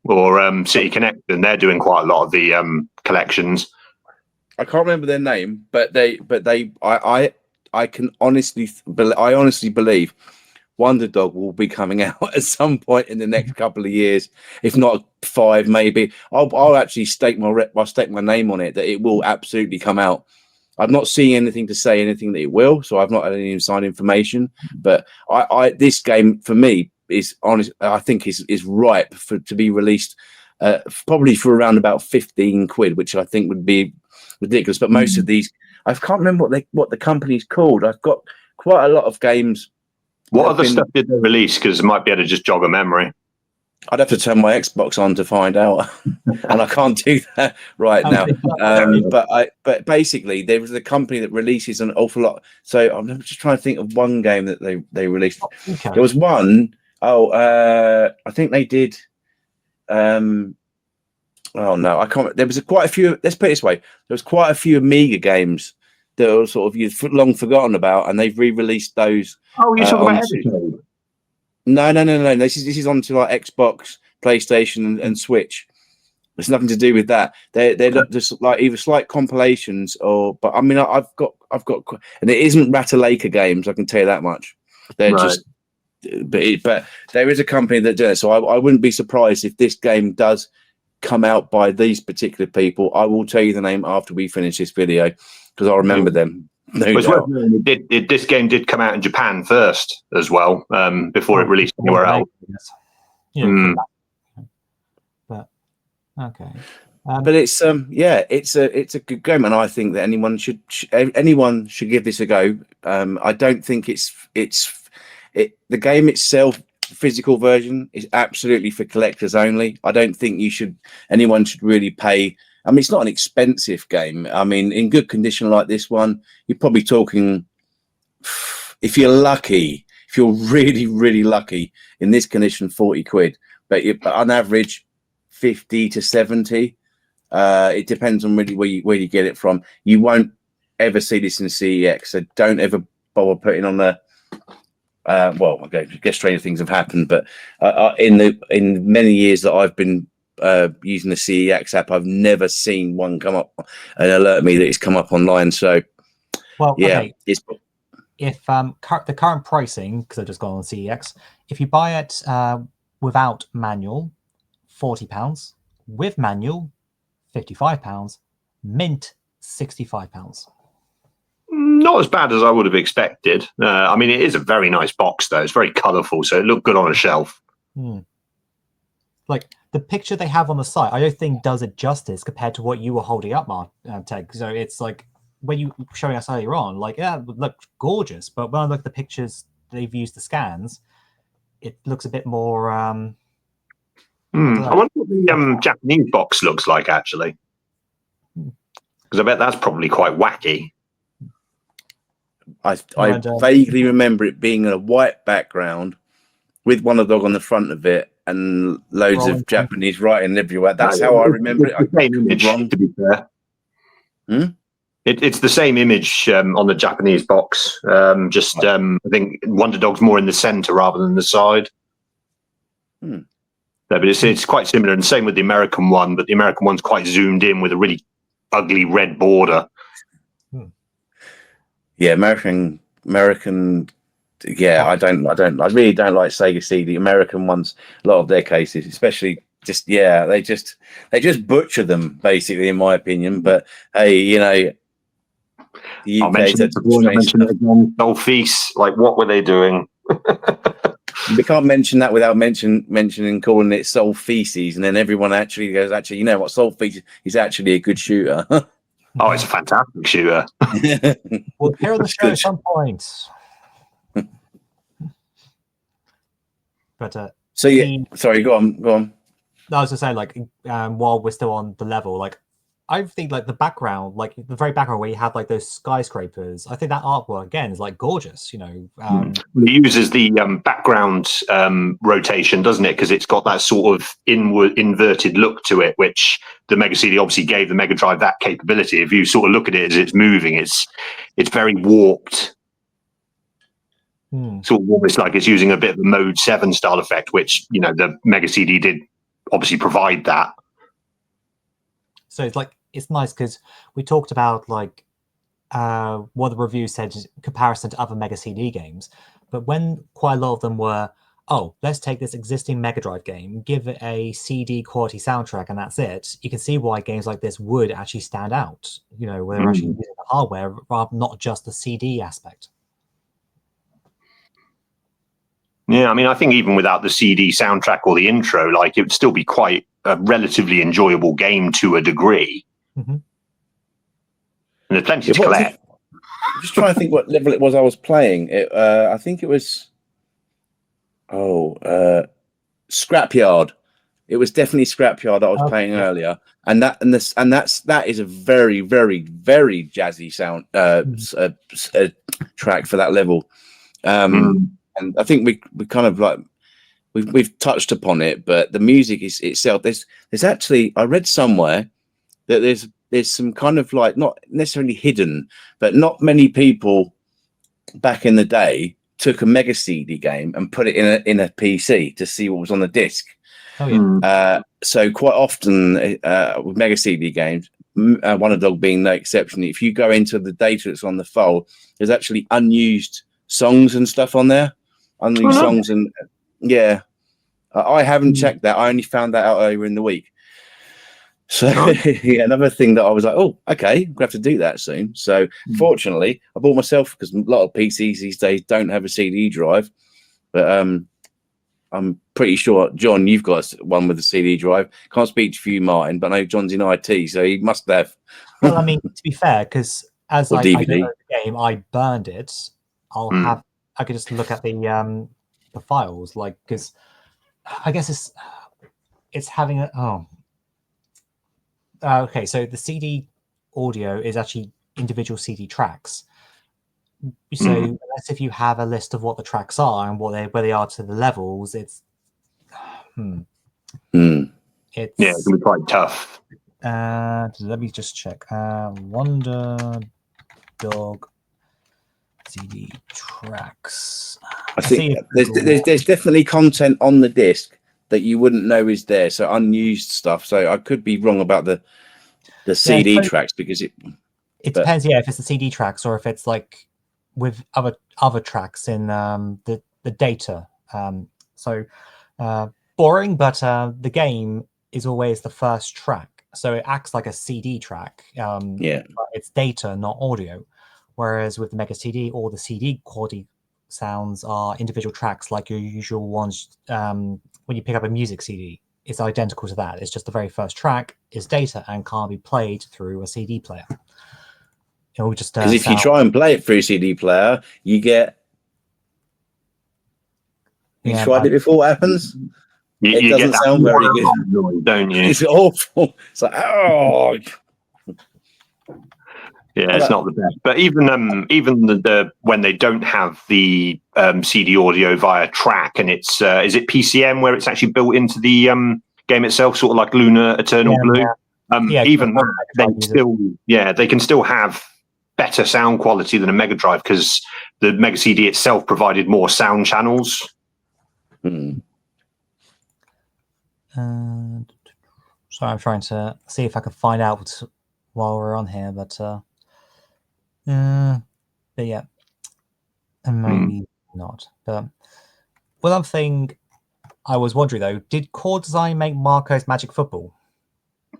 C: Or City Connect, and they're doing quite a lot of the collections.
B: I can't remember their name, but I honestly believe Wonder Dog will be coming out at some point in the next couple of years, if not 5, maybe. I'll actually stake my name on it that it will absolutely come out. I'm not seeing anything to say anything that it will, so I've not had any inside information. But this game for me is honest. I think is ripe to be released, probably for around about 15 quid, which I think would be ridiculous. But most of these, I can't remember what the company's called. I've got quite a lot of games.
C: What other stuff did they release? Because it might be able to just jog a memory.
B: I'd have to turn my Xbox on to find out, and I can't do that right now. But basically, there was a company that releases an awful lot. So I'm just trying to think of one game that they released.
A: Okay.
B: There was one. I think they did. Oh no, I can't. There was quite a few. Let's put it this way: there was quite a few Amiga games that were sort of you've long forgotten about, and they've re-released those.
C: Oh, you're talking about Episode?
B: No. This is onto like Xbox, PlayStation, and Switch. There's nothing to do with that. They're just like either slight compilations but I mean, I've got, and it isn't Ratalaika games. I can tell you that much. They're
C: Right.
B: just, but there is a company that does it. So I wouldn't be surprised if this game does come out by these particular people. I will tell you the name after we finish this video because I remember them. No
C: It's
B: doubt.
C: worth noting this game did come out in Japan first as well, before it released anywhere else.
A: Yeah, but okay.
B: But it's it's a good game, and I think that anyone should give this a go. I don't think the game itself, physical version, is absolutely for collectors only. I don't think anyone should really pay. I mean, it's not an expensive game. I mean, in good condition like this one, you're probably talking, if you're lucky, if you're really, really lucky, in this condition, 40 quid. But on average, 50 to 70. It depends on really where you get it from. You won't ever see this in CEX, so don't ever bother putting on the. Well, I guess stranger things have happened, but in many years that I've been using the CEX app, I've never seen one come up and alert me that it's come up online. So,
A: well,
B: yeah,
A: okay. If the current pricing, because I've just gone on CEX, if you buy it without manual, £40, with manual, £55, mint, £65.
C: Not as bad as I would have expected. I mean, it is a very nice box, though. It's very colourful, so it looked good on a shelf.
A: Like the picture they have on the site, I don't think does it justice compared to what you were holding up, Mark, Ted. So it's like when you were showing us earlier on, like, yeah, it looked gorgeous, but when I look at the pictures they've used the scans, it looks a bit more.
C: I wonder what the Japanese box looks like, actually, because I bet that's probably quite wacky.
B: I vaguely remember it being a white background with Wonder Dog on the front of it and loads of Japanese writing everywhere. That's how I remember it.
C: It's the same image, to be fair. It's the same image on the Japanese box. I think Wonder Dog's more in the centre rather than the side. No, but it's quite similar, and same with the American one. But the American one's quite zoomed in with a really ugly red border.
B: Yeah, American. Yeah, I really don't like Sega CD. The American ones, a lot of their cases, especially, they just butcher them, basically, in my opinion. But hey, you know, the
C: I'll mention it again. Dolphis, like, what were they doing?
B: We can't mention that without mentioning calling it Soul Feces, and then everyone actually goes, you know what, Soul Feces is actually a good shooter.
C: Oh, it's a fantastic shooter.
A: We'll appear on the show at some point. But
B: so yeah, sorry, go on.
A: No, I was just saying, like, while we're still on the level, like, I think like the background, like the very background where you have like those skyscrapers. I think that artwork again is like gorgeous.
C: It uses the background rotation, doesn't it? Because it's got that sort of inward inverted look to it, which the Mega CD obviously gave the Mega Drive that capability. If you sort of look at it as it's moving, it's very warped. Sort of almost like it's using a bit of a Mode 7 style effect, which the Mega CD did obviously provide that.
A: So it's nice because we talked about like what the review said in comparison to other Mega CD games, but when quite a lot of them were, oh, let's take this existing Mega Drive game, give it a CD quality soundtrack, and that's it. You can see why games like this would actually stand out. Where they're actually using the hardware rather not just the CD aspect.
C: Yeah, I mean, I think even without the CD soundtrack or the intro, like it would still be quite a relatively enjoyable game to a degree. And there's plenty to collect.
B: I'm just trying to think what level it was I was playing. I think it was Scrapyard. It was definitely Scrapyard that I was playing earlier, and that is a very, very, very jazzy sound track for that level. And I think we kind of like we've touched upon it, but the music is itself. There's actually, I read somewhere that there's some kind of like, not necessarily hidden, but not many people back in the day took a Mega CD game and put it in a PC to see what was on the disc. So quite often with Mega CD games, Wonder Dog being no exception, if you go into the data that's on the file, there's actually unused songs and stuff on there. Unused songs, and I haven't checked that. I only found that out earlier in the week. So another thing that I was like, oh, okay, I'm gonna have to do that soon. So fortunately, I bought myself, because a lot of PCs these days don't have a CD drive, but I'm pretty sure, John, you've got one with a CD drive. Can't speak to you, Martin, but I know John's in IT, so he must have.
A: Well, I mean, to be fair, because as I know the game, I burned it. I could just look at the files, like, because I guess it's having okay, so the CD audio is actually individual CD tracks. So unless if you have a list of what the tracks are and where they are to the levels, it's
C: it can be quite tough.
A: Let me just check. Wonder Dog CD tracks.
B: I think there's definitely content on the disc that you wouldn't know is there, so unused stuff. So I could be wrong about the CD tracks, because it
A: depends. Yeah, if it's the CD tracks or if it's like with other tracks in the data. Boring, but the game is always the first track, so it acts like a CD track. But it's data, not audio. Whereas with the Mega CD, all the CD quality sounds are individual tracks, like your usual ones. When you pick up a music CD, it's identical to that. It's just the very first track is data and can't be played through a CD player. It will just
B: because if you try and play it through a CD player, you get. You tried it before. What happens?
C: It doesn't sound very good, don't you?
B: It's awful. It's like, oh.
C: Yeah, it's not the best. But even the when they don't have the CD audio via track, and it's is it PCM where it's actually built into the game itself, sort of like Lunar Eternal Blue. Even that, they can still have better sound quality than a Mega Drive, because the Mega CD itself provided more sound channels.
A: So I'm trying to see if I can find out while we're on here, but yeah, and maybe not. But one other thing I was wondering though, did Core Design make Marco's Magic Football?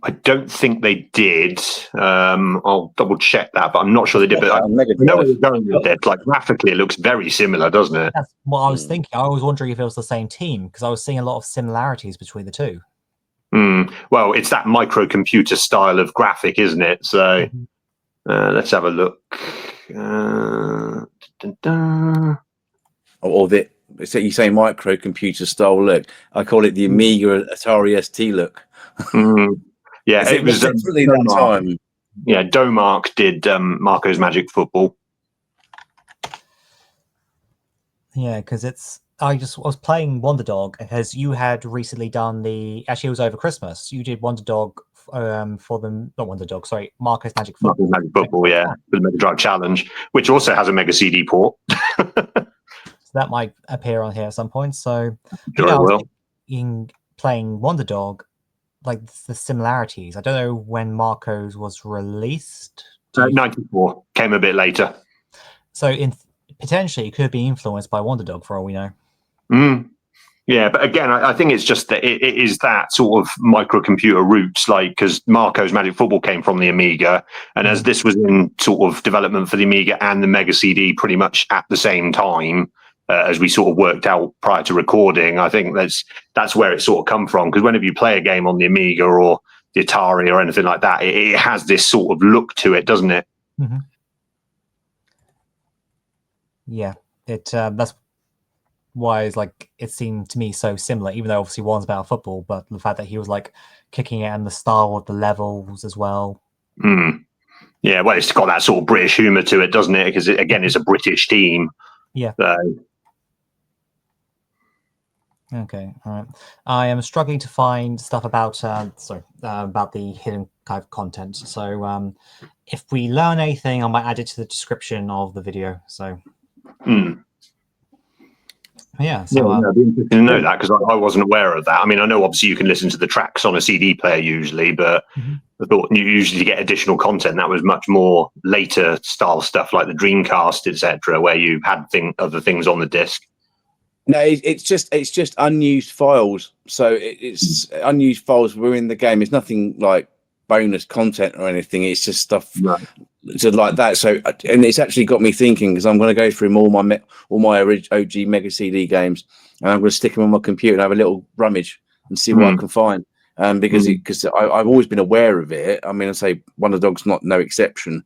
C: I don't think they did. I'll double check that, but I'm not sure they did. But I know where you're going with it. Like graphically, it looks very similar, doesn't it?
A: That's what I was thinking. I was wondering if it was the same team, because I was seeing a lot of similarities between the two.
C: Well, it's that microcomputer style of graphic, isn't it? So let's have a look.
B: So you say microcomputer style look. I call it the Amiga Atari ST look.
C: Yeah, it was
B: definitely that time.
C: Yeah, Domark did Marco's Magic Football.
A: Yeah, because I was playing Wonder Dog because you had recently done actually it was over Christmas. You did Wonder Dog for the not Wonder Dog, sorry, Marco's Magic Football.
C: Marco's Magic Football, yeah, the Mega Drive Challenge, which also has a Mega CD port.
A: So that might appear on here at some point. So
C: Sure,
A: yeah,
C: it will.
A: in playing Wonder Dog, like the similarities. I don't know when Marco's was released.
C: 94 came a bit later.
A: So potentially it could be influenced by Wonder Dog for all we know.
C: Yeah, but again, I think it's just that it is that sort of microcomputer roots, like because Marco's Magic Football came from the Amiga, and as this was in sort of development for the Amiga and the Mega CD pretty much at the same time, as we sort of worked out prior to recording, I think that's where it sort of come from. Because whenever you play a game on the Amiga or the Atari or anything like that, it has this sort of look to it, doesn't it?
A: Mm-hmm. Yeah, that's why it's like it seemed to me so similar, even though obviously one's about football, but the fact that he was like kicking it and the style of the levels as well.
C: Yeah, well, it's got that sort of British humour to it, doesn't it? Because again, it's a British team.
A: Yeah. Okay, all right. I am struggling to find stuff about about the hidden kind of content. So if we learn anything, I might add it to the description of the video. So yeah, so
C: it'd be interesting to know that because I wasn't aware of that. I mean, I know obviously you can listen to the tracks on a CD player usually, but I thought you usually get additional content that was much more later style stuff like the Dreamcast, etc., where you had other things on the disc.
B: No, it's just unused files. So it's unused files were in the game. It's nothing like bonus content or anything. It's just stuff like that. So, and it's actually got me thinking because I'm going to go through all my OG Mega CD games, and I'm going to stick them on my computer and have a little rummage and see what I can find. Because I've always been aware of it. I mean, I say Wonder Dog's no exception.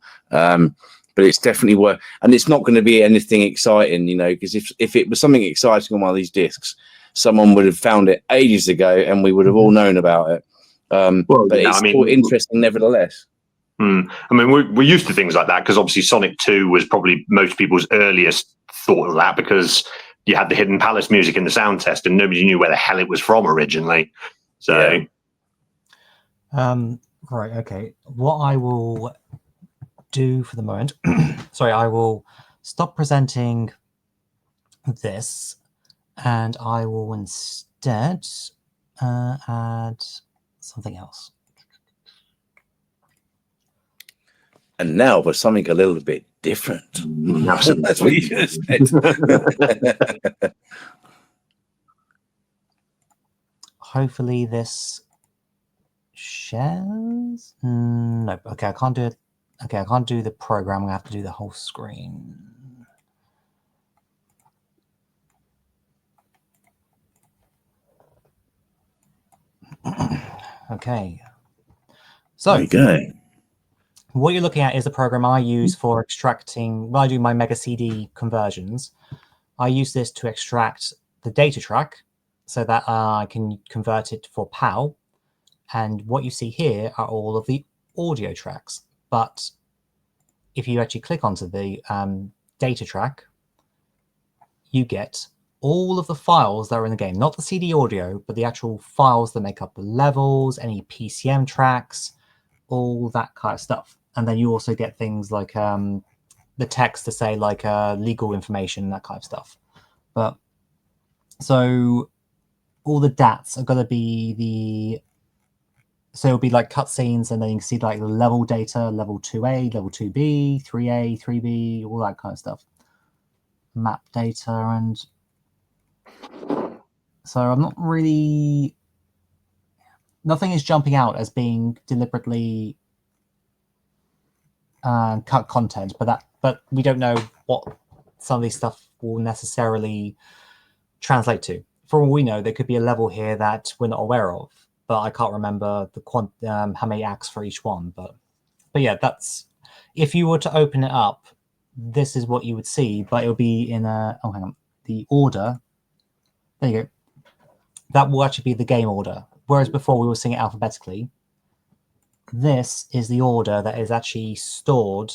B: But it's definitely worth, and it's not going to be anything exciting, because if it was something exciting on one of these discs, someone would have found it ages ago and we would have all known about it. But it's still interesting nevertheless.
C: I mean, we're used to things like that because obviously Sonic 2 was probably most people's earliest thought of that because you had the Hidden Palace music in the sound test and nobody knew where the hell it was from originally. So,
A: right, okay. What I will do for the moment, sorry, I will stop presenting this and I will instead add something else.
B: And now for something a little bit different. That's what you just said.
A: Hopefully this shares. Nope. Okay, I can't do it. Okay, I can't do the program. I have to do the whole screen. Okay. So
B: there you go.
A: What you're looking at is the program I use for extracting. When I do my Mega CD conversions, I use this to extract the data track so that I can convert it for PAL. And what you see here are all of the audio tracks. But if you actually click onto the data track, you get all of the files that are in the game, not the CD audio, but the actual files that make up the levels, any PCM tracks, all that kind of stuff. And then you also get things like the text to say like legal information, that kind of stuff. But so all the DATs are going to be so it'll be like cutscenes, and then you can see like the level data, level 2A, level 2B, 3A, 3B, all that kind of stuff. Map data, and so I'm not really, nothing is jumping out as being deliberately cut content, but we don't know what some of these stuff will necessarily translate to. For all we know, there could be a level here that we're not aware of, but I can't remember the how many acts for each one. But yeah, that's, if you were to open it up, this is what you would see, but it will be in the order. There you go. That will actually be the game order. Whereas before we were seeing it alphabetically. this is the order that is actually stored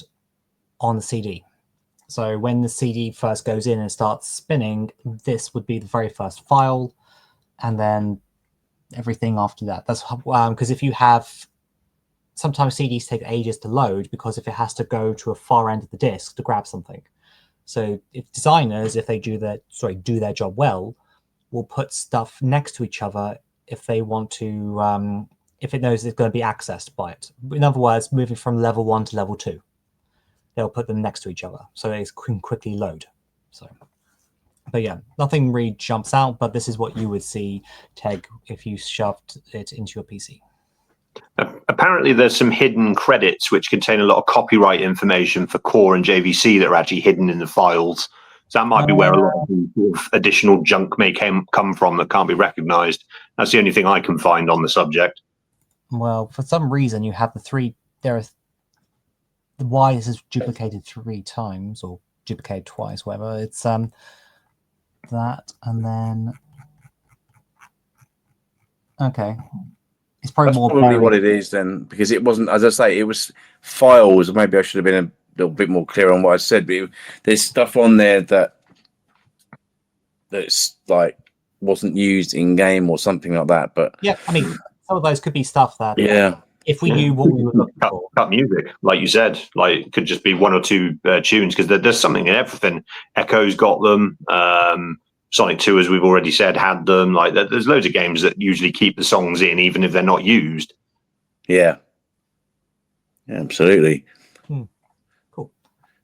A: on the CD. So when the CD first goes in and starts spinning, this would be the very first file, and then everything after that. That's because if you have, sometimes CDs take ages to load because if it has to go to a far end of the disk to grab something. So if designers, if they do their job well, will put stuff next to each other if they want to, if it knows it's going to be accessed by it. In other words, moving from level 1 to level 2. They'll put them next to each other so they can quickly load. So, but yeah, nothing really jumps out, but this is what you would see, Teg, if you shoved it into your PC.
C: Apparently, there's some hidden credits which contain a lot of copyright information for Core and JVC that are actually hidden in the files. So that might be where a lot of the sort of additional junk may come from that can't be recognized. That's the only thing I can find on the subject.
A: Well, for some reason, you have why this is duplicated 3 times or duplicated twice, whatever. It's that, and then okay, it's probably
B: That's what it is then, because it wasn't, as I say, it was files. Maybe I should have been a little bit more clear on what I said, but there's stuff on there that's like wasn't used in game or something like that. But
A: yeah, I mean, some of those could be stuff that if we knew what we were looking for.
C: Cut music, like you said, like it could just be 1 or 2 tunes, because there's something in everything. Echo's got them. Sonic 2, as we've already said, had them. Like there's loads of games that usually keep the songs in, even if they're not used.
B: Yeah, absolutely.
A: Cool.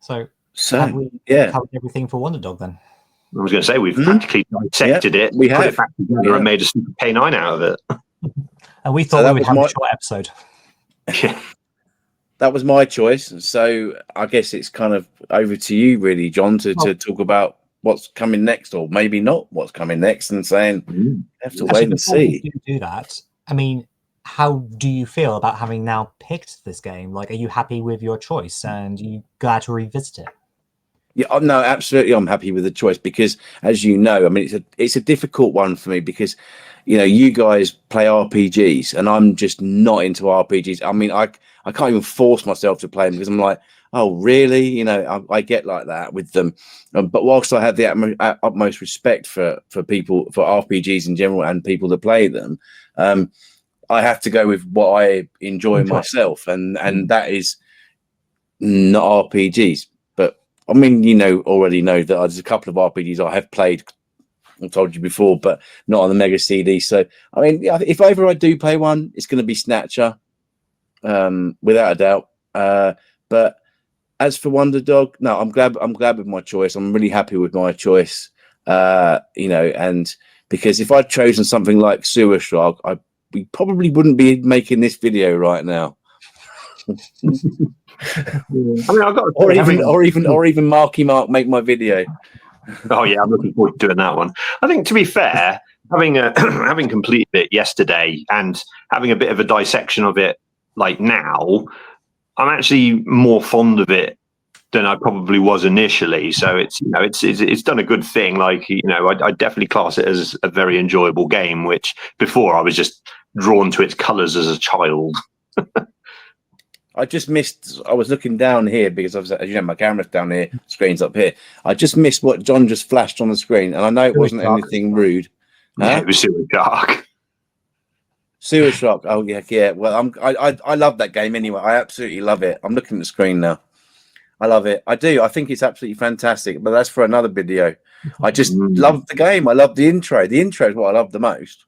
A: So
B: have
A: we covered everything for Wonder Dog then?
C: I was going to say we've practically dissected it, put it back together, and made a Super K9 out of it.
A: And we thought we would have a short episode.
C: Yeah.
B: That was my choice. So I guess it's kind of over to you, really, John, to talk about what's coming next, or maybe not what's coming next, and saying you have to wait and see.
A: Do that. I mean, how do you feel about having now picked this game? Like, are you happy with your choice, and are you glad to revisit it?
B: Yeah, no, absolutely. I'm happy with the choice because, as you know, I mean, it's a difficult one for me because, you know, you guys play RPGs and I'm just not into RPGs. I mean, I can't even force myself to play them because I'm like, oh, really? You know, I get like that with them. But whilst I have the utmost respect for people, for RPGs in general and people that play them, I have to go with what I enjoy myself. And that is not RPGs. I mean, you already know that there's a couple of RPGs I have played, I've told you before, but not on the Mega CD. So, I mean, if ever I do play one, it's going to be Snatcher, without a doubt. But as for Wonder Dog, no, I'm glad with my choice. I'm really happy with my choice, and because if I'd chosen something like Sewer Shark, we probably wouldn't be making this video right now.
C: I mean, I've got
B: or even Marky Mark make my video.
C: Oh yeah, I'm looking forward to doing that one. I think, to be fair, having completed it yesterday and having a bit of a dissection of it, like now, I'm actually more fond of it than I probably was initially. So it's done a good thing. Like, I definitely class it as a very enjoyable game, which before I was just drawn to its colours as a child.
B: I was looking down here because as you know, my camera's down here, screen's up here. I just missed what John just flashed on the screen, and I know it wasn't anything rude.
C: Yeah, it was Sewer Shark.
B: Sewer Shark. Oh yeah. Well, I love that game anyway. I absolutely love it. I'm looking at the screen now. I love it. I do. I think it's absolutely fantastic. But that's for another video. I just love the game. I love the intro. The intro is what I love the most.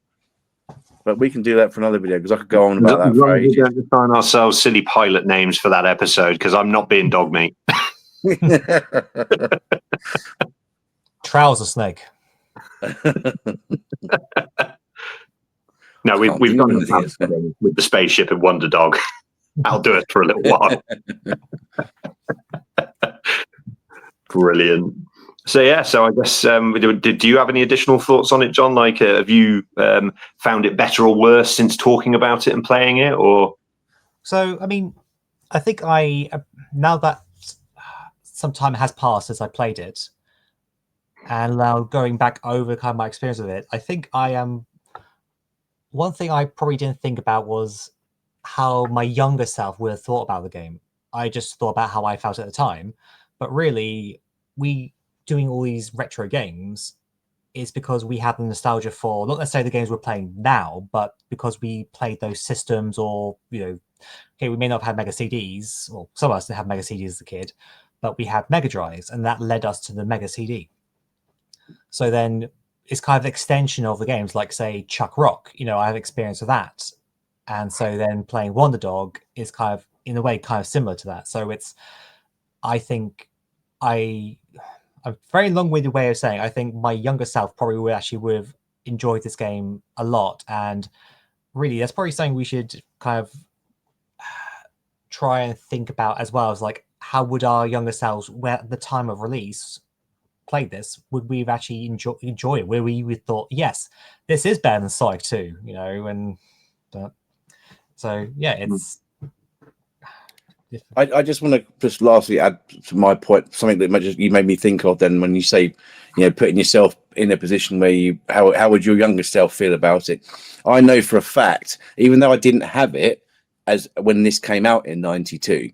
B: But we can do that for another video because I could go on about that for ages.
C: We're going to find ourselves silly pilot names for that episode because I'm not being dog meat.
A: Trouser Snake.
C: No, we've done it with the spaceship and Wonder Dog. I'll do it for a little while. Brilliant. So I guess, do you have any additional thoughts on it, John? Like, have you found it better or worse since talking about it and playing it? Or
A: so, I mean, I think now that some time has passed since I played it, and now going back over kind of my experience with it, I think I am. One thing I probably didn't think about was how my younger self would have thought about the game. I just thought about how I felt at the time. But really, we doing all these retro games is because we have the nostalgia for not necessarily the games we're playing now, but because we played those systems, or okay, we may not have had Mega CDs, or some of us didn't have Mega CDs as a kid, but we had Mega Drives, and that led us to the Mega CD. So then it's kind of an extension of the games, like say Chuck Rock. I have experience with that, and so then playing Wonder Dog is kind of, in a way, kind of similar to that. So I think a very long-winded way of saying, I think my younger self probably would have enjoyed this game a lot, and really that's probably something we should kind of try and think about as well, as like, how would our younger selves, where at the time of release, played this? Would we have actually enjoy it? Where we would thought, yes, this is better than Sonic 2, so yeah, it's.
B: I just want to just lastly add to my point something that you made me think of then when you say, putting yourself in a position where how would your younger self feel about it? I know for a fact, even though I didn't have it as when this came out in 92,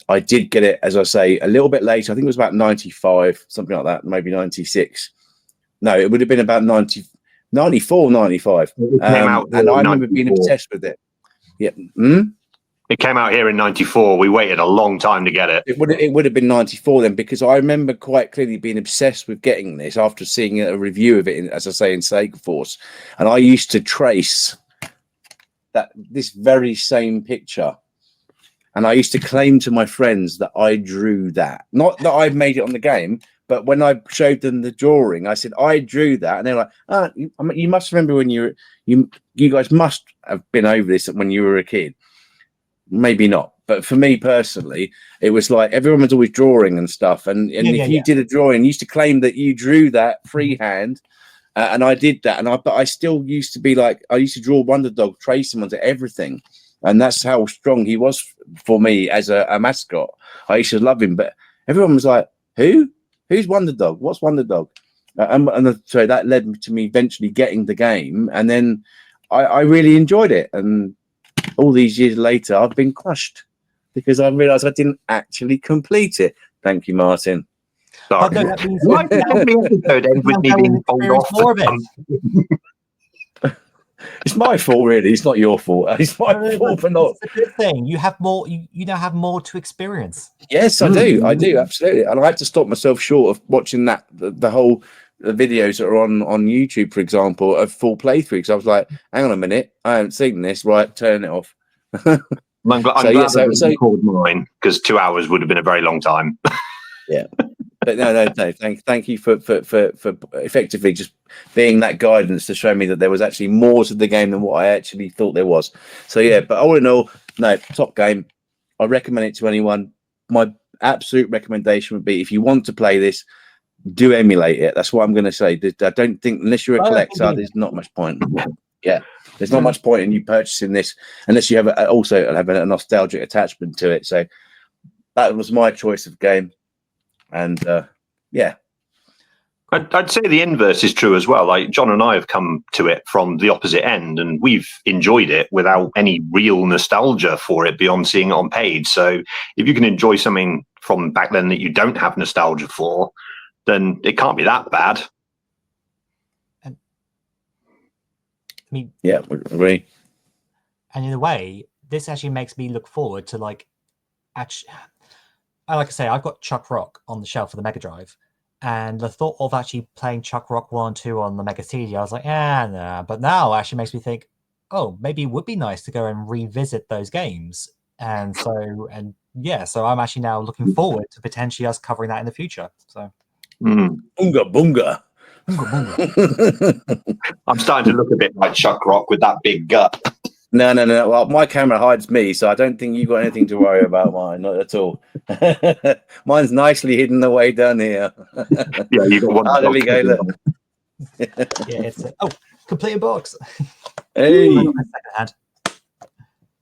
B: I did get it, as I say, a little bit later. I think it was about 95, something like that, maybe 96. No, it would have been about 94, 95. And I remember being obsessed with it. Yeah.
C: It came out here in 94. We waited a long time to get it.
B: It would have been 94 then, because I remember quite clearly being obsessed with getting this after seeing a review of it, as I say, in Sega Force. And I used to trace this very same picture. And I used to claim to my friends that I drew that. Not that I made it on the game, but when I showed them the drawing, I said, I drew that. And they're like, you must remember when you guys must have been over this when you were a kid. Maybe not, but for me personally, it was like everyone was always drawing and stuff, and if you did a drawing, you used to claim that you drew that freehand, and I did that, but I still used to be like, I used to draw Wonder Dog, trace him onto everything, and that's how strong he was for me as a mascot. I used to love him, but everyone was like, who's Wonder Dog? What's Wonder Dog? So that led to me eventually getting the game, and then I really enjoyed it, and all these years later, I've been crushed because I realised I didn't actually complete it. Thank you, Martin.
C: Sorry.
A: No, that means
C: Why did every episode end with me being told off?
A: More of it.
B: It's my fault, really. It's not your fault. It's my fault for not.
A: It's a good thing. You have more. You now have more to experience.
B: Yes, I do. I do, absolutely. And I had to stop myself short of watching the whole videos that are on YouTube, for example, of full playthrough. Because I was like, hang on a minute, I haven't seen this. Right, turn it off.
C: I'm glad I recorded mine, because 2 hours would have been a very long time.
B: Yeah. But no. Thank you for effectively just being that guidance to show me that there was actually more to the game than what I actually thought there was. So yeah, but all in all, no, top game. I recommend it to anyone. My absolute recommendation would be, if you want to play this, do emulate it. That's what I'm going to say. I don't think, unless you're a collector, there's not much point. Yeah, there's not much point in you purchasing this unless you have a nostalgic attachment to it. So that was my choice of game. And yeah,
C: I'd say the inverse is true as well. Like, John and I have come to it from the opposite end, and we've enjoyed it without any real nostalgia for it beyond seeing it on page. So if you can enjoy something from back then that you don't have nostalgia for, then it can't be that bad.
A: And I mean,
B: yeah, we agree.
A: And in a way, this actually makes me look forward to, like I say, I've got Chuck Rock on the shelf for the Mega Drive, and the thought of actually playing Chuck Rock 1 and 2 on the Mega CD, I was like, nah. But now it actually makes me think, oh, maybe it would be nice to go and revisit those games. And so I'm actually now looking forward to potentially us covering that in the future. So,
B: Bunga.
C: I'm starting to look a bit like Chuck Rock with that big gut.
B: No. Well, my camera hides me, so I don't think you've got anything to worry about mine. Not at all. Mine's nicely hidden away down here.
C: Yeah, you got one.
B: There we go. Look.
A: Yeah, it's completed box.
B: Hey.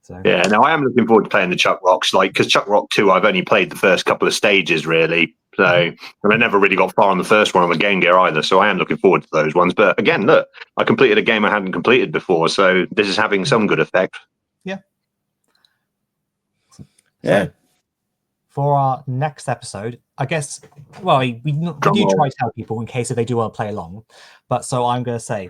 C: So. Yeah, no, I am looking forward to playing the Chuck Rocks, because Chuck Rock 2, I've only played the first couple of stages, really. So, and I never really got far on the first one on the Game Gear either. So I am looking forward to those ones. But again, look, I completed a game I hadn't completed before, so this is having some good effect.
A: Yeah.
B: Yeah.
A: So, for our next episode, I guess, well, we do try to tell people in case if they do want to play along. But so I'm going to say,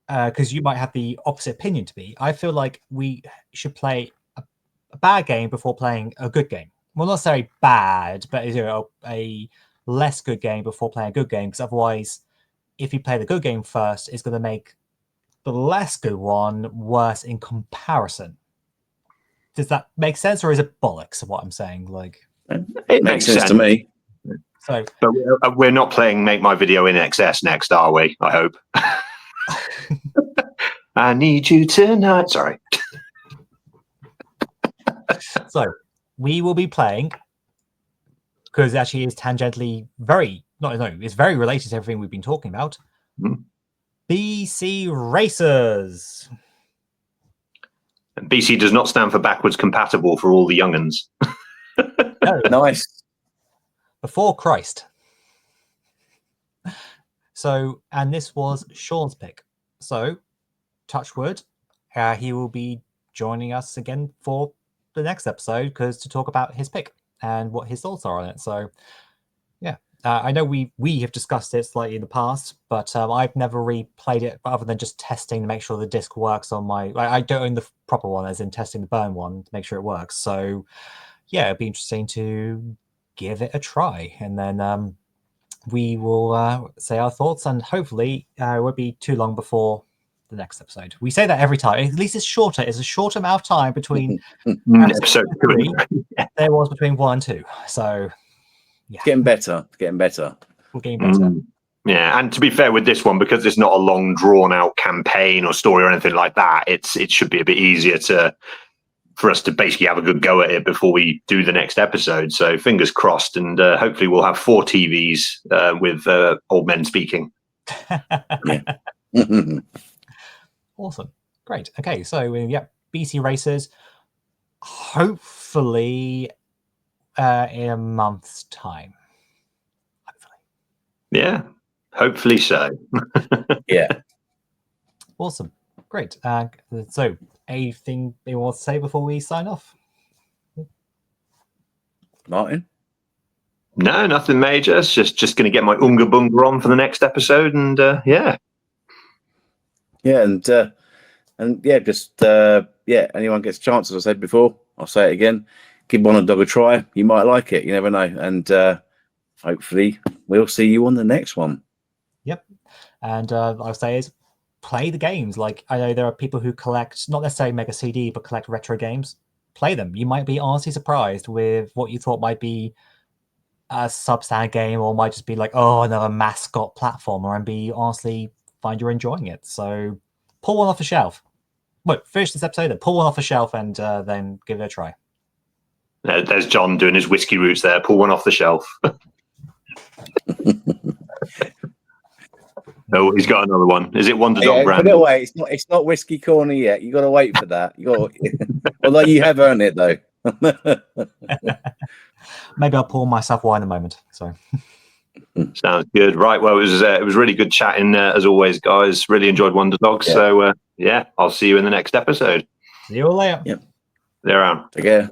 A: because you might have the opposite opinion to me, I feel like we should play a bad game before playing a good game. Well, not necessarily bad, but a less good game before playing a good game, because otherwise, if you play the good game first, it's going to make the less good one worse in comparison. Does that make sense, or is it bollocks of what I'm saying? Like,
B: it makes sense to me.
A: So,
C: but we're not playing Make My Video in XS next, are we? I hope. I need you tonight. Sorry.
A: So we will be playing, because it actually is tangentially it's very related to everything we've been talking about. BC Racers.
C: And BC does not stand for backwards compatible for all the young'uns.
A: No,
B: Nice.
A: before Christ. So, and this was Sean's pick. So, touch wood, he will be joining us again for the next episode to talk about his pick and what his thoughts are on it. So, yeah, I know we have discussed it slightly in the past, but I've never replayed it other than just testing to make sure the disc works on my. I don't own the proper one, as in testing the burn one to make sure it works. So, yeah, it'd be interesting to give it a try, and then we will say our thoughts, and hopefully it won't be too long before the next episode. We say that every time. At least it's shorter. It's a short amount of time between
C: episode
A: 3 there was between 1 and 2. So, yeah,
B: Getting better. Getting better.
A: we're getting better.
C: Yeah, and to be fair with this one, because it's not a long, drawn-out campaign or story or anything like that, it should be a bit easier for us to basically have a good go at it before we do the next episode. So fingers crossed, and hopefully we'll have 4 TVs with old men speaking.
A: Awesome. Great. Okay, so yeah, BC Racers, hopefully in a month's time. Hopefully.
C: Yeah, hopefully so.
B: Yeah.
A: Awesome. Great. So anything they want to say before we sign off?
B: Martin?
C: No, nothing major. It's just going to get my Unga Bunga on for the next episode, and yeah.
B: Yeah, and yeah, just anyone gets a chance, as I said before, I'll say it again. Give One Dog a try. You might like it. You never know. And hopefully we'll see you on the next one.
A: Yep. And I'll say is play the games. Like, I know there are people who collect, not necessarily Mega CD, but collect retro games. Play them. You might be honestly surprised with what you thought might be a substandard game, or might just be like, oh, another mascot platformer, and be honestly find you're enjoying it. So pull one off the shelf. Wait, finish this episode, then pull one off the shelf, and then give it a try.
C: There's John doing his whiskey roots there. Pull one off the shelf. Oh, he's got another one. Is it Wonder Dog brand?
B: Put it away. It's not whiskey corner yet. You got to wait for that. Although you have earned it though.
A: Maybe I'll pour myself wine in a moment. So
C: sounds good. Right. Well, it was really good chatting as always, guys. Really enjoyed Wonder Dog. Yeah. So yeah, I'll see you in the next episode.
A: See you all later.
B: Yep.
C: They're on.
B: Take care.